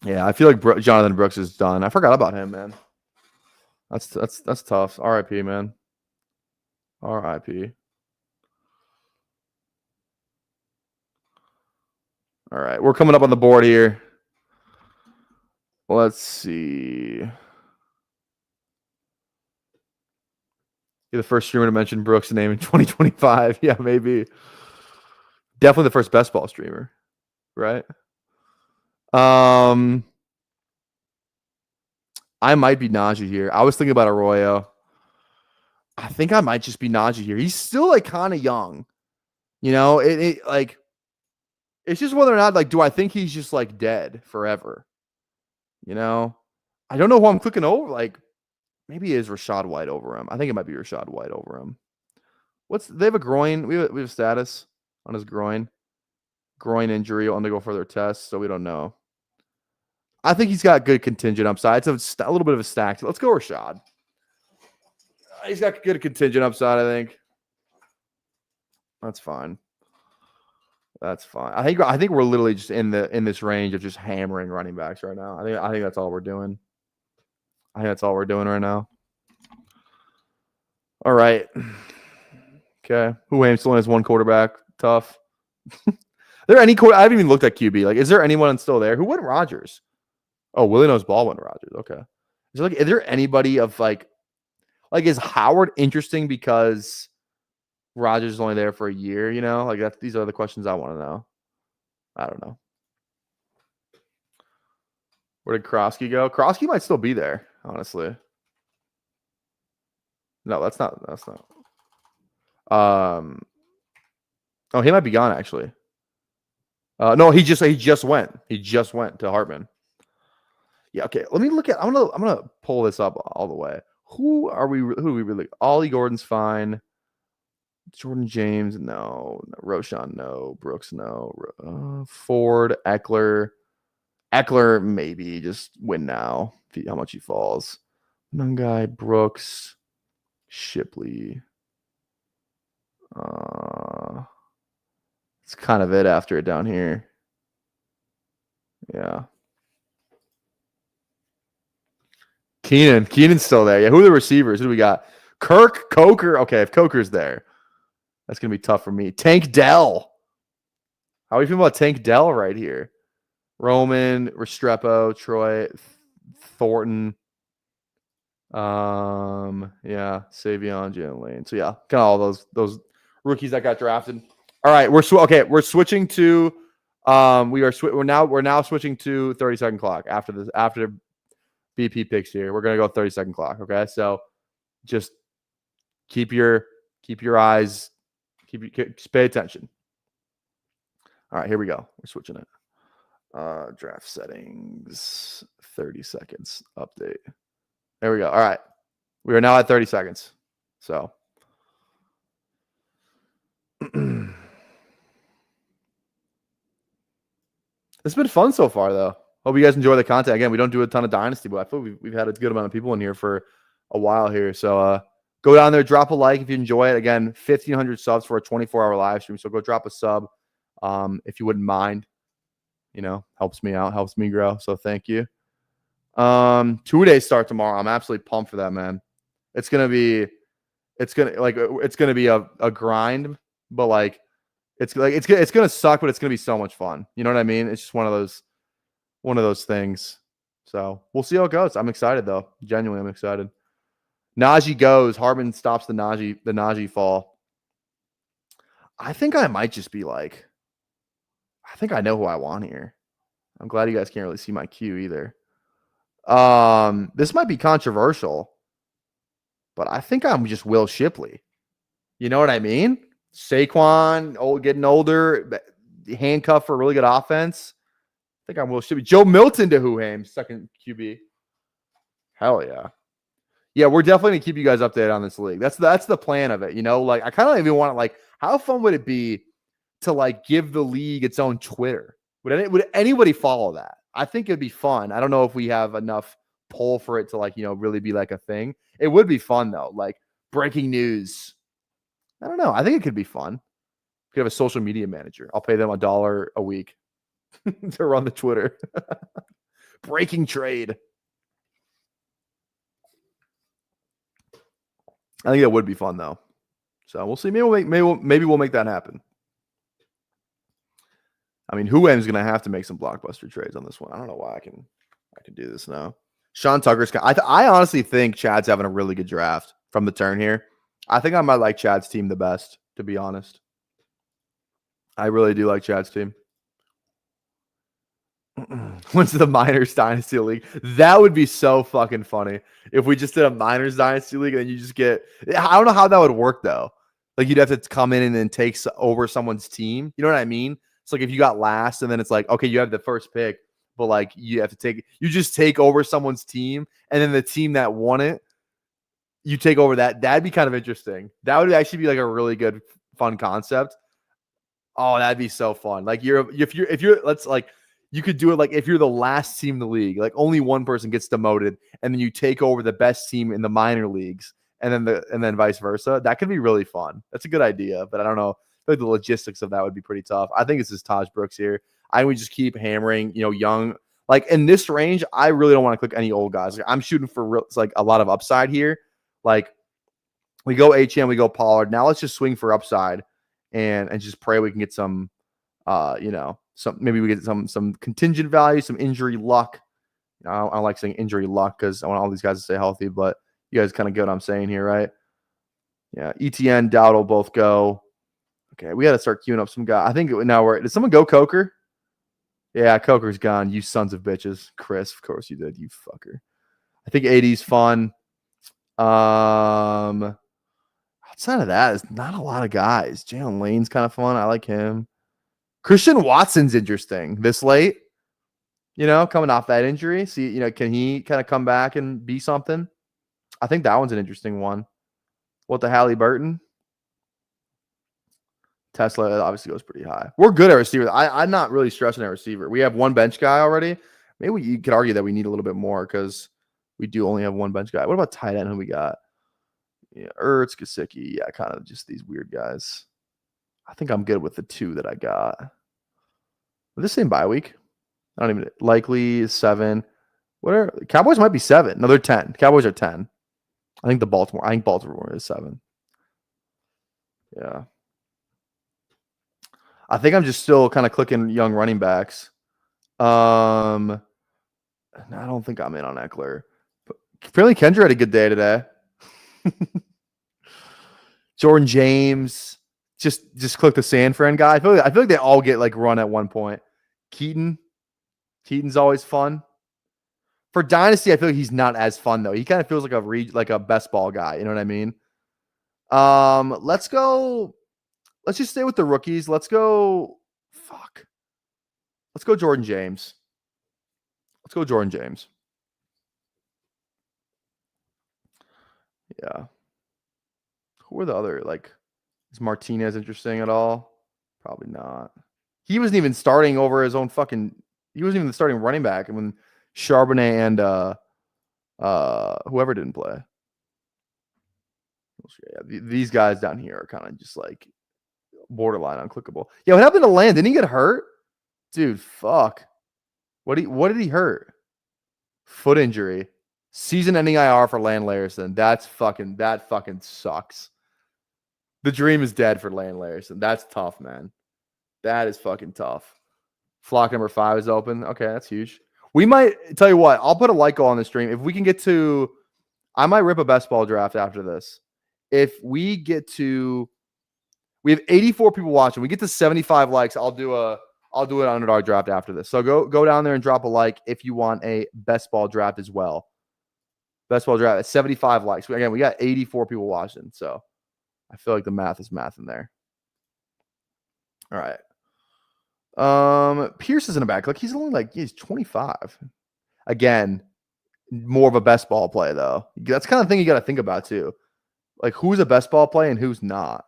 Yeah, I feel like Jonathan Brooks is done. I forgot about him, man. That's tough. R.I.P., man. R.I.P. All right, we're coming up on the board here. Let's see. You're the first streamer to mention Brooks' name in 2025. Yeah, maybe. Definitely the first best ball streamer, right? I might be Najee here. I was thinking about Arroyo. I think I might just be Najee here. He's still kind of young. It's just whether or not do I think he's just dead forever? I don't know who I'm clicking over. Maybe it is Rashad White over him. I think it might be Rashad White over him. They have a groin. We have status on his groin injury. I'll undergo further tests, so we don't know. I think he's got good contingent upside. It's a little bit of a stack. Let's go Rashad. He's got good contingent upside, I think. That's fine. That's fine. I think we're literally just in this range of just hammering running backs right now. I think that's all we're doing. I think that's all we're doing right now. All right. Okay. Who still has 1 quarterback? Tough. There any I haven't even looked at QB. Is there anyone still there? Who went Rodgers? Oh, Willie knows ball went Rodgers. Okay. Is there anybody of is Howard interesting because Rodgers is only there for a year? These are the questions I want to know. I don't know. Where did Krosky go? Krosky might still be there. honestly. No, that's not. Oh, he might be gone actually. No, he just went. He just went to Hartman. Yeah, okay. Let me look at. I'm gonna pull this up all the way. Who do we really? Ollie Gordon's fine. Jordan James, no. Roshan, no. Brooks, no. Ford, Eckler, maybe just win now. See how much he falls. Nungai, Brooks, Shipley. It's kind of it after it down here. Yeah. Keenan's still there. Yeah, who are the receivers? Who do we got? Kirk, Coker. Okay, if Coker's there, that's going to be tough for me. Tank Dell. How are you feeling about Tank Dell right here? Roman, Restrepo, Troy, Thornton. Yeah, Savion, Jalen Lane. So yeah, kind of all those rookies that got drafted. All right, we're switching to we're now switching to 30-second clock after BP picks here. We're gonna go 30-second clock. Okay, so just keep your eyes, just pay attention. All right, here we go. We're switching it. Draft settings, 30 seconds update. There we go. All right, we are now at 30 seconds. So. It's been fun so far, though. Hope you guys enjoy the content. Again, we don't do a ton of Dynasty, but I feel we've had a good amount of people in here for a while here. So go down there, drop a like if you enjoy it. Again, 1,500 subs for a 24-hour live stream. So go drop a sub if you wouldn't mind. Helps me out, helps me grow. So thank you. 2-day start tomorrow. I'm absolutely pumped for that, man. It's gonna be a grind, but like. It's gonna suck, but it's gonna be so much fun. You know what I mean? It's just one of those things. So we'll see how it goes. I'm excited though. Genuinely, I'm excited. Najee goes. Hartman stops the Najee fall. I think I might just be like, I think I know who I want here. I'm glad you guys can't really see my queue either. This might be controversial, but I think I'm just Will Shipley. You know what I mean? Saquon, getting older, handcuffed for a really good offense. I think I will. Should be Joe Milton to Huham, second QB. Hell yeah. Yeah, we're definitely gonna keep you guys updated on this league. That's the plan of it. I kind of even want to how fun would it be to give the league its own Twitter? Would anybody follow that? I think it'd be fun. I don't know if we have enough pull for it to really be a thing. It would be fun though. Breaking news. I don't know. I think it could be fun. We could have a social media manager. I'll pay them $1 a week to run the Twitter. Breaking trade. I think it would be fun though. So we'll see. Maybe we'll make that happen. I mean, Huam's gonna have to make some blockbuster trades on this one. I don't know why I can do this now. Sean Tucker's. I honestly think Chad's having a really good draft from the turn here. I think I might like Chad's team the best, to be honest. I really do like Chad's team. Went to the Miners Dynasty League. That would be so fucking funny if we just did a Miners Dynasty League and then you just get. I don't know how that would work though. You'd have to come in and then take over someone's team. You know what I mean? It's if you got last and then it's okay, you have the first pick, but you have to you just take over someone's team and then the team that won it. You take over that. That'd be kind of interesting. That would actually be a really good, fun concept. Oh, that'd be so fun. If you're you could do it if you're the last team in the league, only one person gets demoted, and then you take over the best team in the minor leagues, and then vice versa. That could be really fun. That's a good idea, but I don't know. I feel the logistics of that would be pretty tough. I think this is Taj Brooks here. I would just keep hammering, young. In this range, I really don't want to click any old guys. I'm shooting for a lot of upside here. We go HM, we go Pollard. Now let's just swing for upside and just pray we can get some, maybe we get some contingent value, some injury luck. I don't like saying injury luck because I want all these guys to stay healthy, but you guys kind of get what I'm saying here, right? Yeah, ETN, Dowd both go. Okay, we got to start queuing up some guys. I think now did someone go Coker? Yeah, Coker's gone. You sons of bitches. Chris, of course you did, you fucker. I think AD's fun. Outside of that, there's not a lot of guys. Jalen Lane's kind of fun. I like him. Christian Watson's interesting this late. Coming off that injury. See, can he kind of come back and be something? I think that one's an interesting one. What the Halliburton? Tesla obviously goes pretty high. We're good at receiver. I'm not really stressing at receiver. We have one bench guy already. Maybe you could argue that we need a little bit more because we do only have one bench guy. What about tight end? Who we got? Yeah, Ertz, Gesicki. Yeah, kind of just these weird guys. I think I'm good with the 2 that I got. This same bye week. I don't even likely 7. What are Cowboys might be 7. No, they're 10. Cowboys are 10. I think Baltimore is 7. Yeah. I think I'm just still kind of clicking young running backs. I don't think I'm in on Eckler. But apparently Kendra had a good day today. Jordan James. Just click the San Fran guy. I feel like they all get like run at one point. Keaton's always fun. For Dynasty, I feel like he's not as fun though. He kind of feels like a best ball guy. You know what I mean? Let's go. Let's just stay with the rookies. Let's go. Let's go Jordan James. Yeah. Who are the other is Martinez interesting at all? Probably not. He wasn't even starting over his own he wasn't even the starting running back when Charbonnet and whoever didn't play. Yeah, these guys down here are kind of just like borderline unclickable. Yeah, what happened to Land? Didn't he get hurt? Dude, fuck. What did he hurt? Foot injury. Season-ending IR for Land Larison. That fucking sucks. The dream is dead for Land Larison. That's tough, man. That is fucking tough. Flock number 5 is open. Okay, that's huge. We might tell you what. I'll put a like goal on the stream if we can get to. I might rip a best ball draft after this. If we get to, we have 84 people watching. We get to 75 likes. I'll do an underdog draft after this. So go down there and drop a like if you want a best ball draft as well. Best ball draft at 75 likes. Again, we got 84 people watching. So I feel like the math is math in there. All right. Pierce isn't a bad click. He's only he's 25. Again, more of a best ball play though. That's kind of thing you got to think about too. Like who's a best ball play and who's not.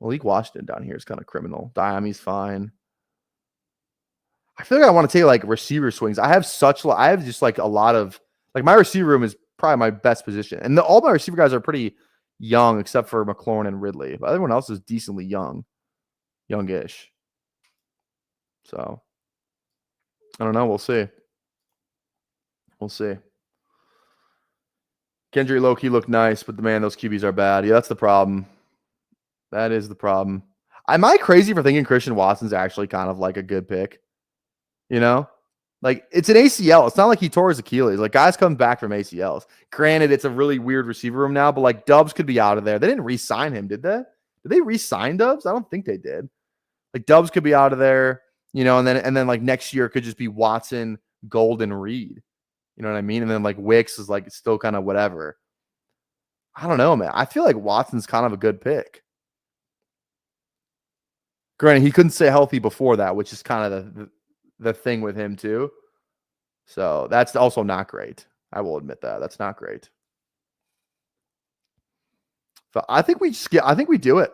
Malik Washington down here is kind of criminal. Diami's fine. I feel like I want to take receiver swings. I have just a lot of my receiver room is probably my best position. And all my receiver guys are pretty young except for McLaurin and Ridley. But everyone else is decently youngish. So I don't know. We'll see. Kendrick low-key looked nice, but man, those QBs are bad. Yeah, that's the problem. That is the problem. Am I crazy for thinking Christian Watson's actually kind of like a good pick? It's an ACL. It's not like he tore his Achilles. Guys come back from ACLs. Granted, it's a really weird receiver room now, but Dubs could be out of there. They didn't re-sign him, did they? Did they re-sign Dubs? I don't think they did. Dubs could be out of there, and then next year could just be Watson, Golden, Reed. You know what I mean? And then Wicks is still kind of whatever. I don't know, man. I feel like Watson's kind of a good pick. Granted, he couldn't stay healthy before that, which is kind of the thing with him too. So that's also not great. I will admit that. That's not great. So I think we do it.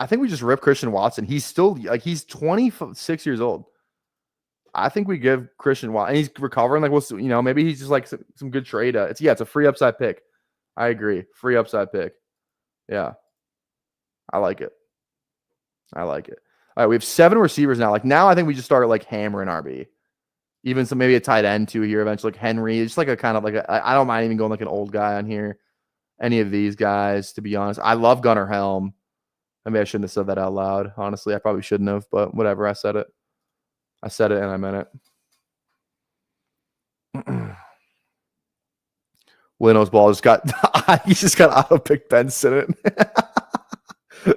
I think we just rip Christian Watson. He's still he's 26 years old. I think we give Christian Watson, and he's recovering. Maybe he's just some good trade. It's a free upside pick. I agree. Free upside pick. Yeah. I like it. All right, we have 7 receivers now. Now I think we just start hammering RB. Even some maybe a tight end too here eventually. Henry. Just a kind of I don't mind even going an old guy on here. Any of these guys, to be honest. I love Gunnar Helm. I mean, I shouldn't have said that out loud. Honestly, I probably shouldn't have, but whatever. I said it and I meant it. Leno's ball just got auto pick Ben Sinnott.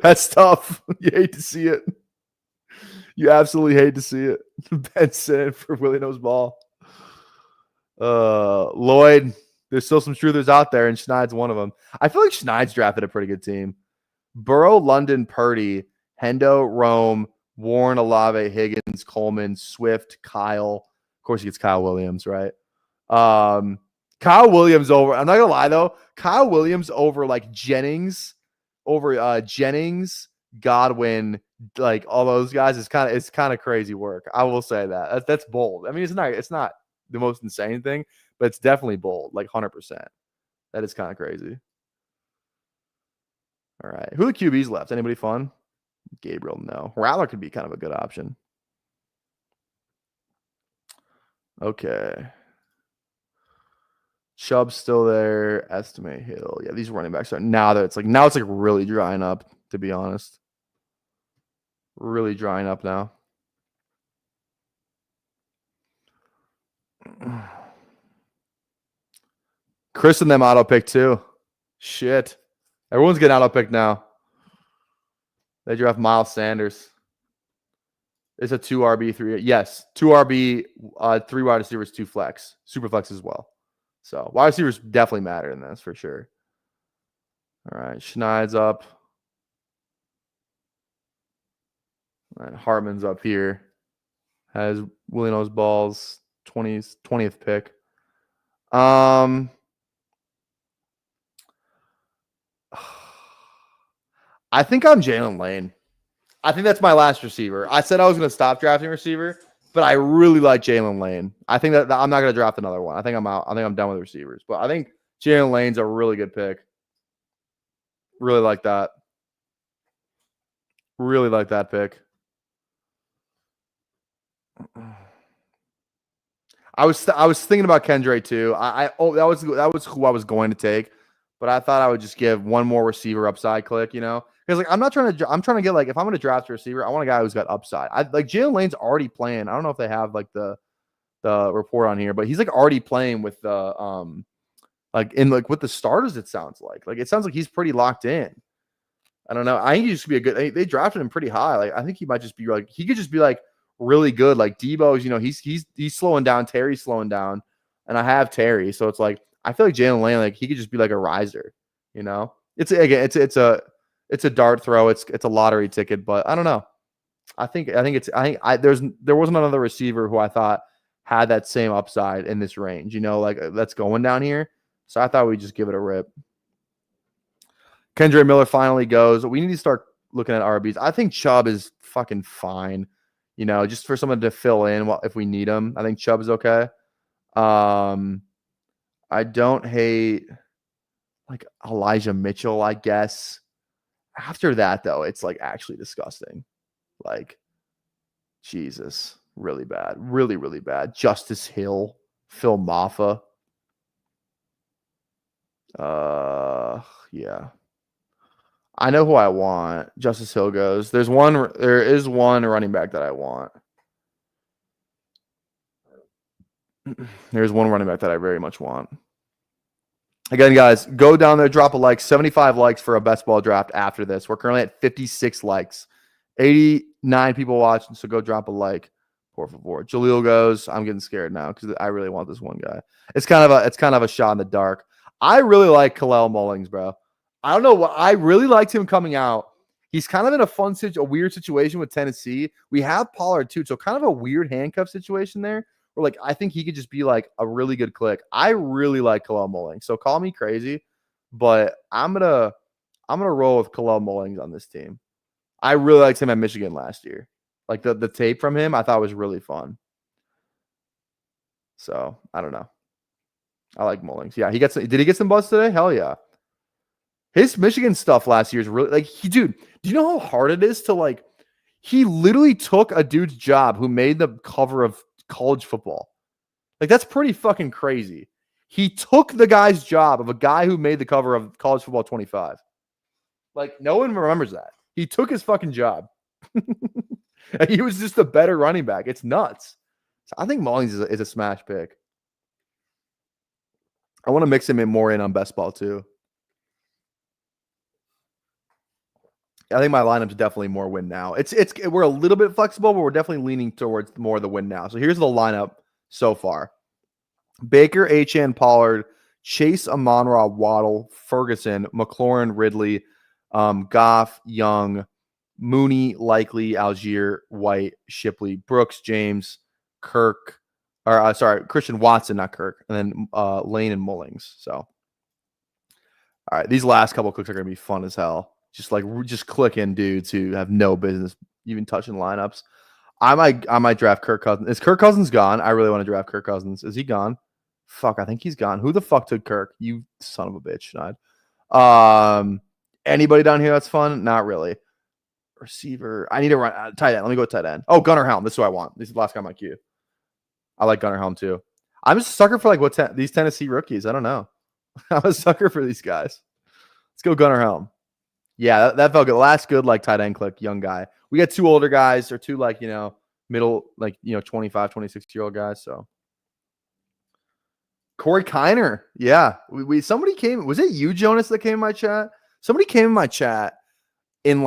That's tough. You hate to see it. You absolutely hate to see it. Ben Sinnott for Willie Knows ball. Lloyd, There's still some truthers out there, and Schneid's one of them. I feel like Schneid's drafted a pretty good team. Burrow, London, Purdy, Hendo, Rome, Warren, Olave, Higgins, Coleman, Swift, Kyle. Of course, he gets Kyle Williams, right? Kyle Williams over. I'm not gonna lie though. Kyle Williams over like Jennings, Godwin, like all those guys is kind of crazy work. I will say that. That's bold. I mean, it's not the most insane thing, but it's definitely bold, like 100%. That is kind of crazy. All right. Who are the QBs left? Anybody fun? Gabriel, no. Rattler could be kind of a good option. Okay. Chubb's still there. Estimate Hill. Yeah, these running backs are now it's like really drying up, to be honest. Really drying up now. Chris and them auto pick too. Shit. Everyone's getting auto pick now. They draft Miles Sanders. It's a 2 RB, 3. Yes, 2 RB, 3 wide receivers, 2 flex. Super flex as well. So wide receivers definitely matter in this for sure. All right, Schneid's up. All right, Hartman's up here. Has Willie Knows Balls, 20th pick. I think I'm Jalen Lane. I think that's my last receiver. I said I was going to stop drafting receiver, but I really like Jalen Lane. I think that I'm not going to draft another one. I think I'm out. I think I'm done with receivers. But I think Jalen Lane's a really good pick. Really like that. Really like that pick. I was thinking about Kendra too. That was who I was going to take, but I thought I would just give one more receiver upside click, because like I'm trying to get like if I'm going to draft a receiver, I want a guy who's got upside. Like Jalen Lane's already playing. I don't know if they have like the report on here, but he's like already playing with the with the starters. It sounds like it sounds like he's pretty locked in. I don't know. I think he just be a good. They drafted him pretty high. Like I think he might just be like he could just be like really good. Like Debo's, he's slowing down. Terry's slowing down, and I have Terry, so it's like I feel like Jalen Lane, like he could just be like a riser. It's a dart throw. It's a lottery ticket, but I don't know. There wasn't another receiver who I thought had that same upside in this range. Like that's going down here. So I thought we'd just give it a rip. Kendra Miller finally goes. We need to start looking at RBs. I think Chubb is fucking fine. Just for someone to fill in if we need him. I think Chubb is okay. I don't hate like Elijah Mitchell, I guess. After that, though, it's like actually disgusting. Like, Jesus. Really bad. Really, really bad. Justice Hill. Phil Maffa. Yeah. I know who I want. Justice Hill goes. There is one running back that I want. There's one running back that I very much want. Again, guys, go down there, drop a like. 75 likes for a best ball draft after this. We're currently at 56 likes. 89 people watching, so go drop a like. Por favor. Jaleel goes. I'm getting scared now because I really want this one guy. It's kind of a shot in the dark. I really like Kalel Mullings, bro. I don't know what I really liked him coming out. He's kind of in a weird situation with Tennessee. We have Pollard too, so kind of a weird handcuff situation there. Where like I think he could just be like a really good click. I really like Kalel Mullings. So call me crazy, but I'm gonna roll with Kalel Mullings on this team. I really liked him at Michigan last year. Like the tape from him, I thought was really fun. So I don't know. I like Mullings. Yeah, did he get some buzz today? Hell yeah. His Michigan stuff last year is really like dude, do you know how hard it is to like he literally took a dude's job who made the cover of college football. Like that's pretty fucking crazy. He took the guy's job of a guy who made the cover of College Football 25. Like no one remembers that. He took his fucking job. He was just a better running back. It's nuts. So I think Mullings is a smash pick. I want to mix him in more in on best ball too. I think my lineup's definitely more win now. We're a little bit flexible, but we're definitely leaning towards more of the win now. So here's the lineup so far: Baker, Achane, Pollard, Chase, Amon-Ra, Waddle, Ferguson, McLaurin, Ridley, Goff, Young, Mooney, Likely, Algier, White, Shipley, Brooks, James, Kirk, or Christian Watson, not Kirk, and then Lane and Mullings. So, all right, these last couple clicks are gonna be fun as hell. Just click in dudes who have no business even touching lineups. I might draft Kirk Cousins. Is Kirk Cousins gone? I really want to draft Kirk Cousins. Is he gone? Fuck, I think he's gone. Who the fuck took Kirk? You son of a bitch, Schneid. Anybody down here that's fun? Not really. Receiver. I need to run tight end. Let me go tight end. Oh, Gunnar Helm. This is who I want. This is the last guy on my queue. I like Gunnar Helm too. I'm just a sucker for like these Tennessee rookies. I don't know. I'm a sucker for these guys. Let's go Gunnar Helm. Yeah, that felt good. Last good like tight end click, young guy. We got 2 older guys or 2 like, middle, 25, 26-year-old guys. So Corey Kiner. Yeah. Somebody came. Was it you, Jonas, that came in my chat? Somebody came in my chat in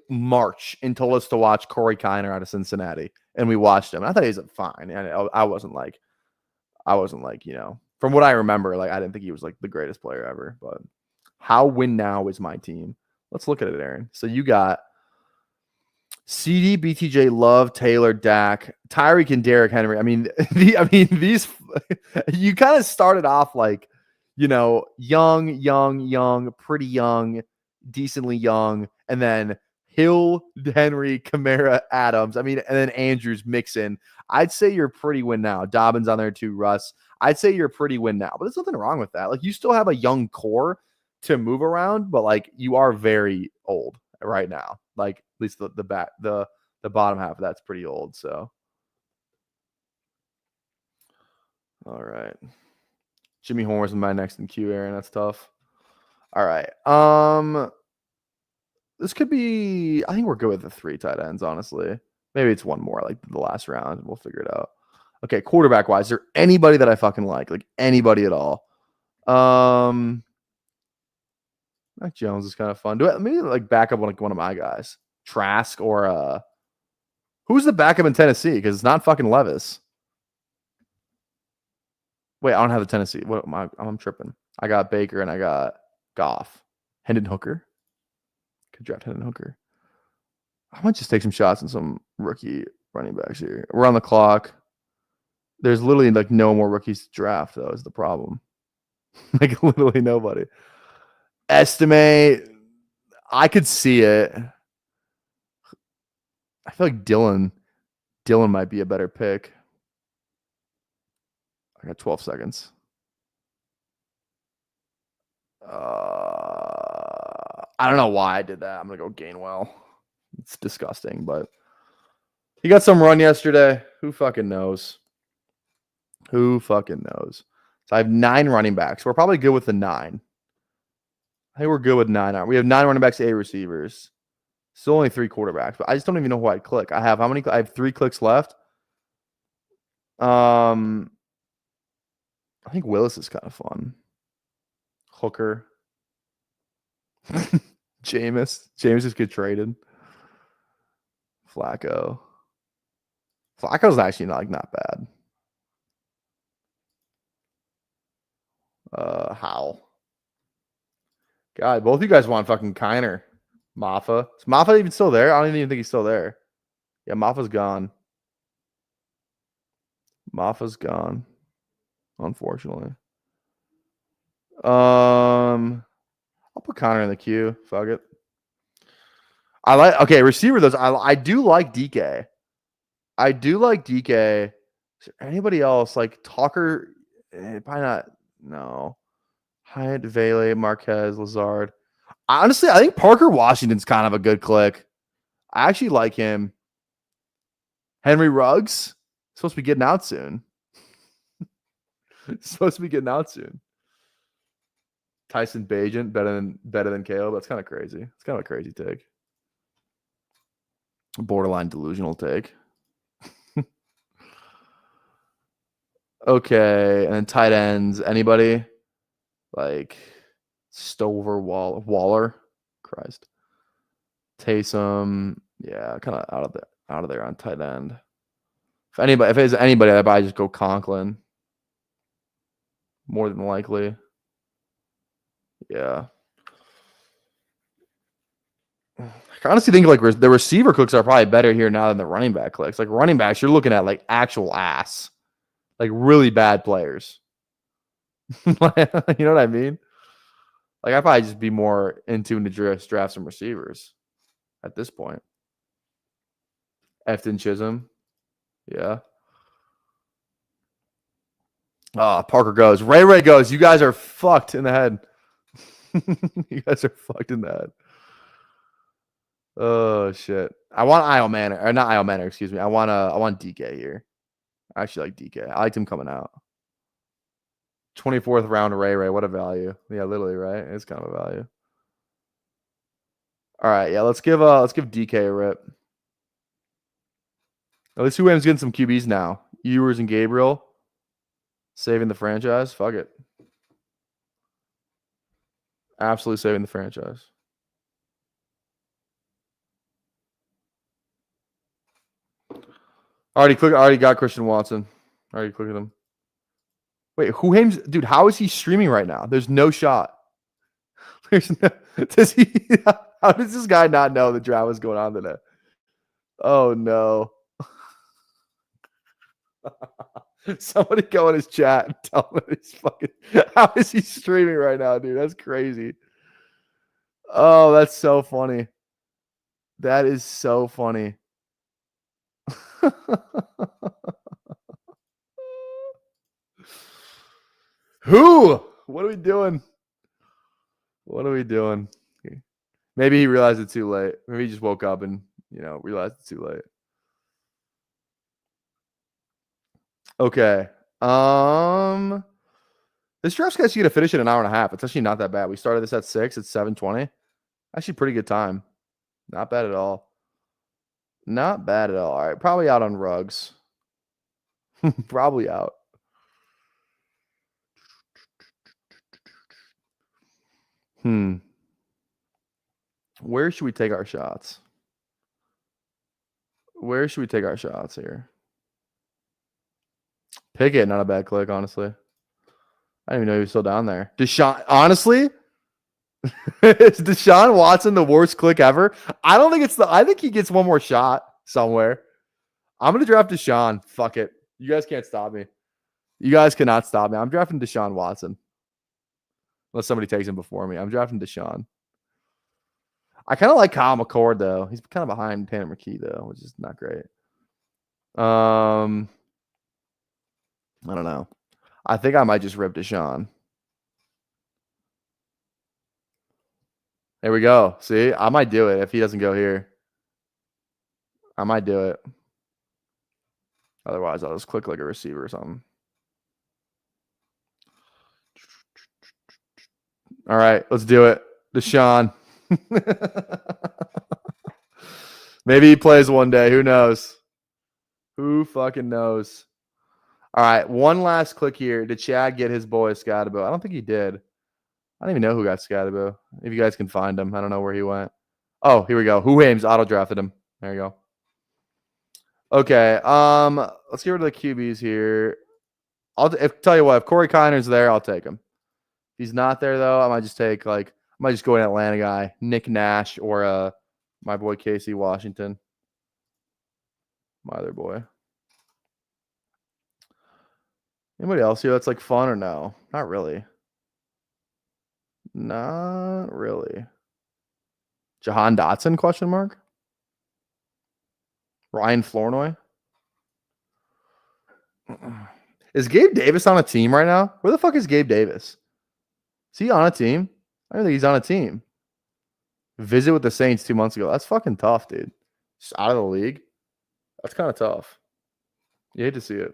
March and told us to watch Corey Kiner out of Cincinnati. And we watched him. I thought he was fine. And I wasn't like, from what I remember, like I didn't think he was like the greatest player ever. But how win now is my team. Let's look at it, Aaron. So you got CD, BTJ, Love, Taylor, Dak, Tyreek, and Derrick Henry. I mean, these you kind of started off like, young, pretty young, decently young, and then Hill, Henry, Kamara, Adams. I mean, and then Andrews, Mixon. I'd say you're pretty win now. Dobbins on there too, Russ. I'd say you're pretty win now, but there's nothing wrong with that. Like you still have a young core to move around, but like you are very old right now. Like at least the bottom half of that's pretty old. So, all right, Jimmy Horner's my next in queue, Aaron. That's tough. All right, this could be. I think we're good with the 3 tight ends. Honestly, maybe it's one more like the last round. We'll figure it out. Okay, quarterback wise, is there anybody that I fucking like anybody at all? Mac Jones is kind of fun. Maybe like back up one of my guys, Trask or who's the backup in Tennessee? Because it's not fucking Levis. Wait, I don't have the Tennessee. What am I? I'm tripping. I got Baker and I got Goff. Hendon Hooker. Could draft Hendon Hooker. I might just take some shots on some rookie running backs here. We're on the clock. There's literally like no more rookies to draft, though, is the problem. Like literally nobody. Estimate. I could see it. I feel like Dylan might be a better pick. I got 12 seconds. I don't know why I did that. I'm going to go Gainwell. It's disgusting, but he got some run yesterday. Who fucking knows? So I have 9 running backs. We're probably good with the 9. I think we're good with 9. We have 9 running backs, 8 receivers. Still only 3 quarterbacks, but I just don't even know who I'd click. I have how many? I have 3 clicks left. I think Willis is kind of fun. Hooker. Jameis just get traded. Flacco's actually not bad. Howell. God, both of you guys want fucking Kiner. Maffa. Is Maffa even still there? I don't even think he's still there. Yeah, Maffa's gone. Unfortunately. I'll put Connor in the queue. Fuck it. Receiver those. I do like DK. Is there anybody else like Tucker? Probably not. No. Hyatt, Vele, Marquez, Lazard. Honestly, I think Parker Washington's kind of a good click. I actually like him. Henry Ruggs supposed to be getting out soon. Tyson Bagent better than Caleb. That's kind of crazy. It's kind of a crazy take. Borderline delusional take. Okay, and then tight ends. Anybody like Stover, Waller? Christ. Taysom. Yeah, kind of out of there on tight end. If there's anybody, I'd probably just go Conklin. more than likely. Yeah. I honestly think like the receiver clicks are probably better here now than the running back clicks. Like running backs, you're looking at like actual ass, like really bad players. You know what I mean? Like I'd probably just be more in tune to draft some receivers at this point. Efton Chisholm, yeah. Parker goes. Ray goes. You guys are fucked in the head. You guys are fucked in the head. Oh shit! I want Isle Manor, or not Isle Manor. Excuse me. I want DK here. I actually like DK. I liked him coming out. 24th round Ray. What a value. Yeah, literally, right? It's kind of a value. All right, yeah. Let's give DK a rip. At least Wham's getting some QBs now. Ewers and Gabriel saving the franchise. Fuck it. Absolutely saving the franchise. Already got Christian Watson. Already clicked him. Wait, dude, how is he streaming right now? There's no shot. How does this guy not know the draft was going on today? Oh no. Somebody go in his chat and tell him he's fucking how is he streaming right now, dude? That's crazy. Oh, that's so funny. That is so funny. Who? What are we doing? What are we doing? Maybe he realized it too late. Maybe he just woke up and, realized it too late. Okay. This draft's going to finish in an hour and a half. It's actually not that bad. We started this at 6. It's 7:20. Actually, pretty good time. Not bad at all. Not bad at all. All right. Probably out on Ruggs. Probably out. Where should we take our shots? Where should we take our shots here? Pickett, not a bad click, honestly. I didn't even know he was still down there. Deshaun, honestly, is Deshaun Watson the worst click ever? I don't think I think he gets one more shot somewhere. I'm going to draft Deshaun. Fuck it. You guys can't stop me. You guys cannot stop me. I'm drafting Deshaun Watson. Unless somebody takes him before me. I'm drafting Deshaun. I kind of like Kyle McCord, though. He's kind of behind Tanner McKee, though, which is not great. I don't know. I think I might just rip Deshaun. There we go. See, I might do it if he doesn't go here. I might do it. Otherwise, I'll just click like a receiver or something. All right, let's do it. Deshaun. Maybe he plays one day. Who knows? Who fucking knows? All right, one last click here. Did Chad get his boy Scatabo? I don't think he did. I don't even know who got Scatabo. If you guys can find him. I don't know where he went. Oh, here we go. Who Ames auto-drafted him. There you go. Okay, let's get rid of the QBs here. Tell you what, if Corey Kiner's there, I'll take him. If he's not there, though, I might just go an Atlanta guy, Nick Nash, or my boy Casey Washington. My other boy. Anybody else here that's like fun or no? Not really. Not really. Jahan Dotson, question mark? Ryan Flournoy? Is Gabe Davis on a team right now? Where the fuck is Gabe Davis? Is he on a team? I don't think he's on a team. Visit with the Saints 2 months ago. That's fucking tough, dude. Just out of the league. That's kind of tough. You hate to see it.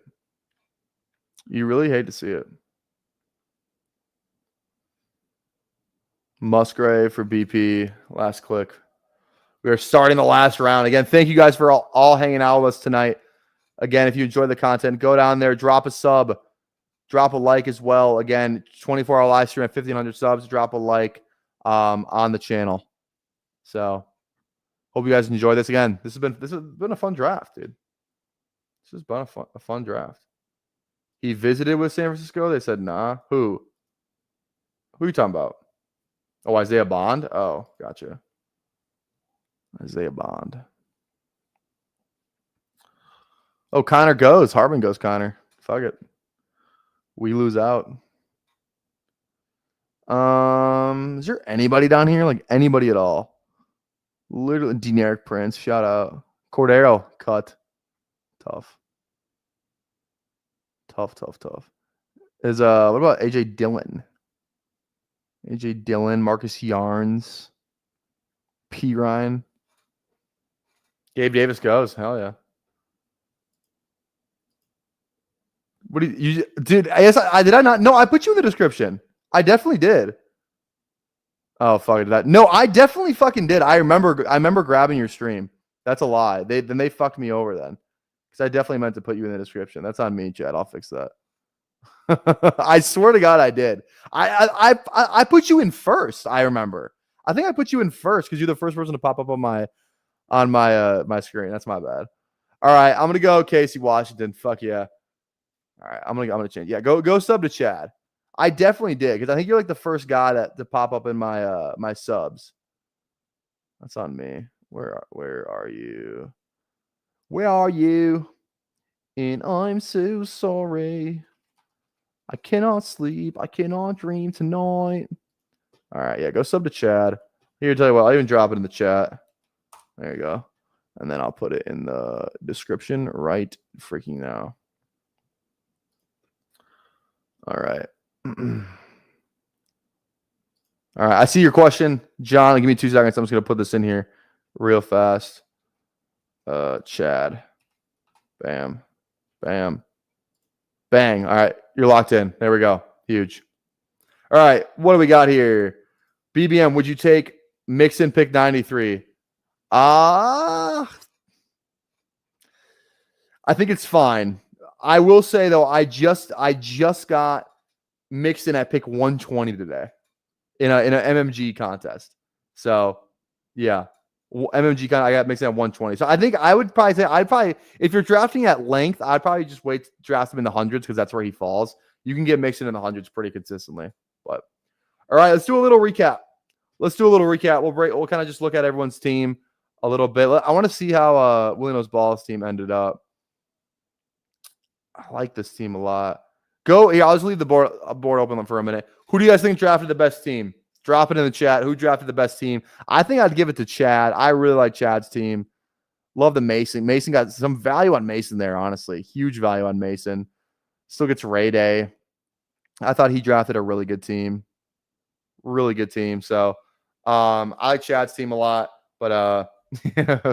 You really hate to see it. Musgrave for BP. Last click. We are starting the last round. Again, thank you guys for all hanging out with us tonight. Again, if you enjoy the content, go down there, drop a sub, drop a like as well. Again, 24-hour live stream at 1,500 subs. Drop a like on the channel. So, hope you guys enjoy this. Again, this has been a fun draft, dude. This has been a fun draft. He visited with San Francisco. They said, nah. Who? Who are you talking about? Oh, Isaiah Bond? Oh, gotcha. Isaiah Bond. Oh, Connor goes. Harbin goes, Connor. Fuck it. We lose out. Is there anybody down here? Like anybody at all? Literally, Deneric Prince. Shout out. Cordero cut. Tough. Is what about AJ Dillon? AJ Dillon, Marcus Yarns, P Ryan. Gabe Davis goes. Hell yeah. What do you dude? I guess I did I not? No, I put you in the description. I definitely did. Oh fuck it, that. No, I definitely fucking did. I remember grabbing your stream. That's a lie. They fucked me over then. Because I definitely meant to put you in the description. That's on me, Chad. I'll fix that. I swear to God, I did. I put you in first. I remember. I think I put you in first because you're the first person to pop up on my my screen. That's my bad. All right, I'm gonna go Casey Washington. Fuck yeah. All right, I'm gonna change. Yeah, go sub to Chad. I definitely did because I think you're like the first guy to pop up in my my subs. That's on me. Where are you? Where are you? And I'm so sorry. I cannot sleep. I cannot dream tonight. All right, yeah, go sub to Chad. Here, tell you what, I'll even drop it in the chat. There you go. And then I'll put it in the description right freaking now. All right. All right, I see your question. John, give me 2 seconds. I'm just going to put this in here real fast. Chad. Bam. Bam. Bang. All right, you're locked in. There we go. Huge. All right, what do we got here? BBM, would you take Mixon pick 93? I think it's fine. I will say though, I just got Mixon at pick 120 today in a MMG contest. So yeah, MMG I got Mixon at 120. So I think I would probably say if you're drafting at length, I'd probably just wait to draft him in the hundreds because that's where he falls. You can get Mixon in the hundreds pretty consistently. But all right, let's do a little recap. We'll kind of just look at everyone's team a little bit. I want to see how Willie Knows Ball's team ended up. I like this team a lot. I'll just leave the board open for a minute. Who do you guys think drafted the best team? Drop it in the chat. Who drafted the best team? I think I'd give it to Chad. I really like Chad's team. Love the Mason. Mason got some value on Mason there, honestly. Huge value on Mason. Still gets Ray Day. I thought he drafted a really good team. So I like Chad's team a lot, but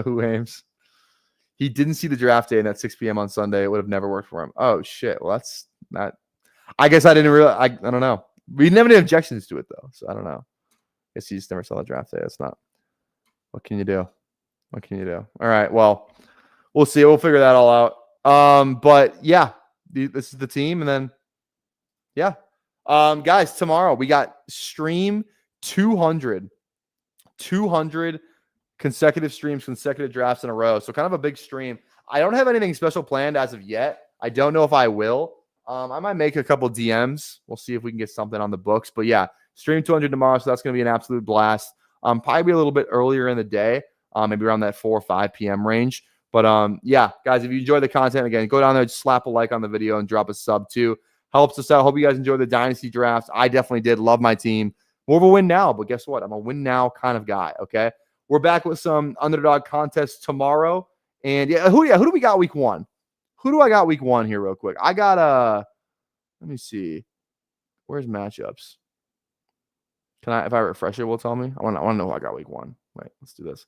who aims? He didn't see the draft day and at 6 p.m. on Sunday. It would have never worked for him. Oh shit. Well, that's not. I guess I didn't realize. I don't know. We never had objections to it though, so I don't know. I guess he just never saw the draft day. That's not. What can you do? All right. Well, we'll see. We'll figure that all out. But yeah, this is the team, and then yeah, guys, tomorrow we got stream 200 consecutive streams, consecutive drafts in a row. So kind of a big stream. I don't have anything special planned as of yet. I don't know if I will. I might make a couple DMs. We'll see if we can get something on the books. But yeah, stream 200 tomorrow. So that's going to be an absolute blast. Probably a little bit earlier in the day, maybe around that 4 or 5 p.m. range. But yeah, guys, if you enjoy the content, again, go down there, just slap a like on the video and drop a sub too. Helps us out. Hope you guys enjoy the Dynasty drafts. I definitely did. Love my team. More of a win now, but guess what? I'm a win now kind of guy. Okay. We're back with some underdog contests tomorrow. And yeah, who do we got week 1? Who do I got week 1 here real quick? I got let me see. Where's matchups? Can I, if I refresh it, will tell me? I want to know who I got week 1. Wait, let's do this.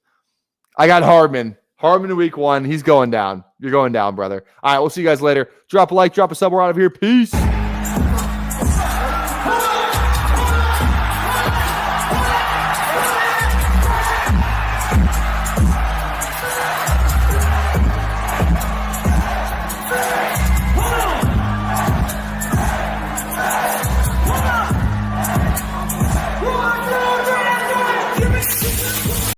I got Hardman. Hardman week 1. He's going down. You're going down, brother. All right, we'll see you guys later. Drop a like, drop a sub. We're out of here. Peace.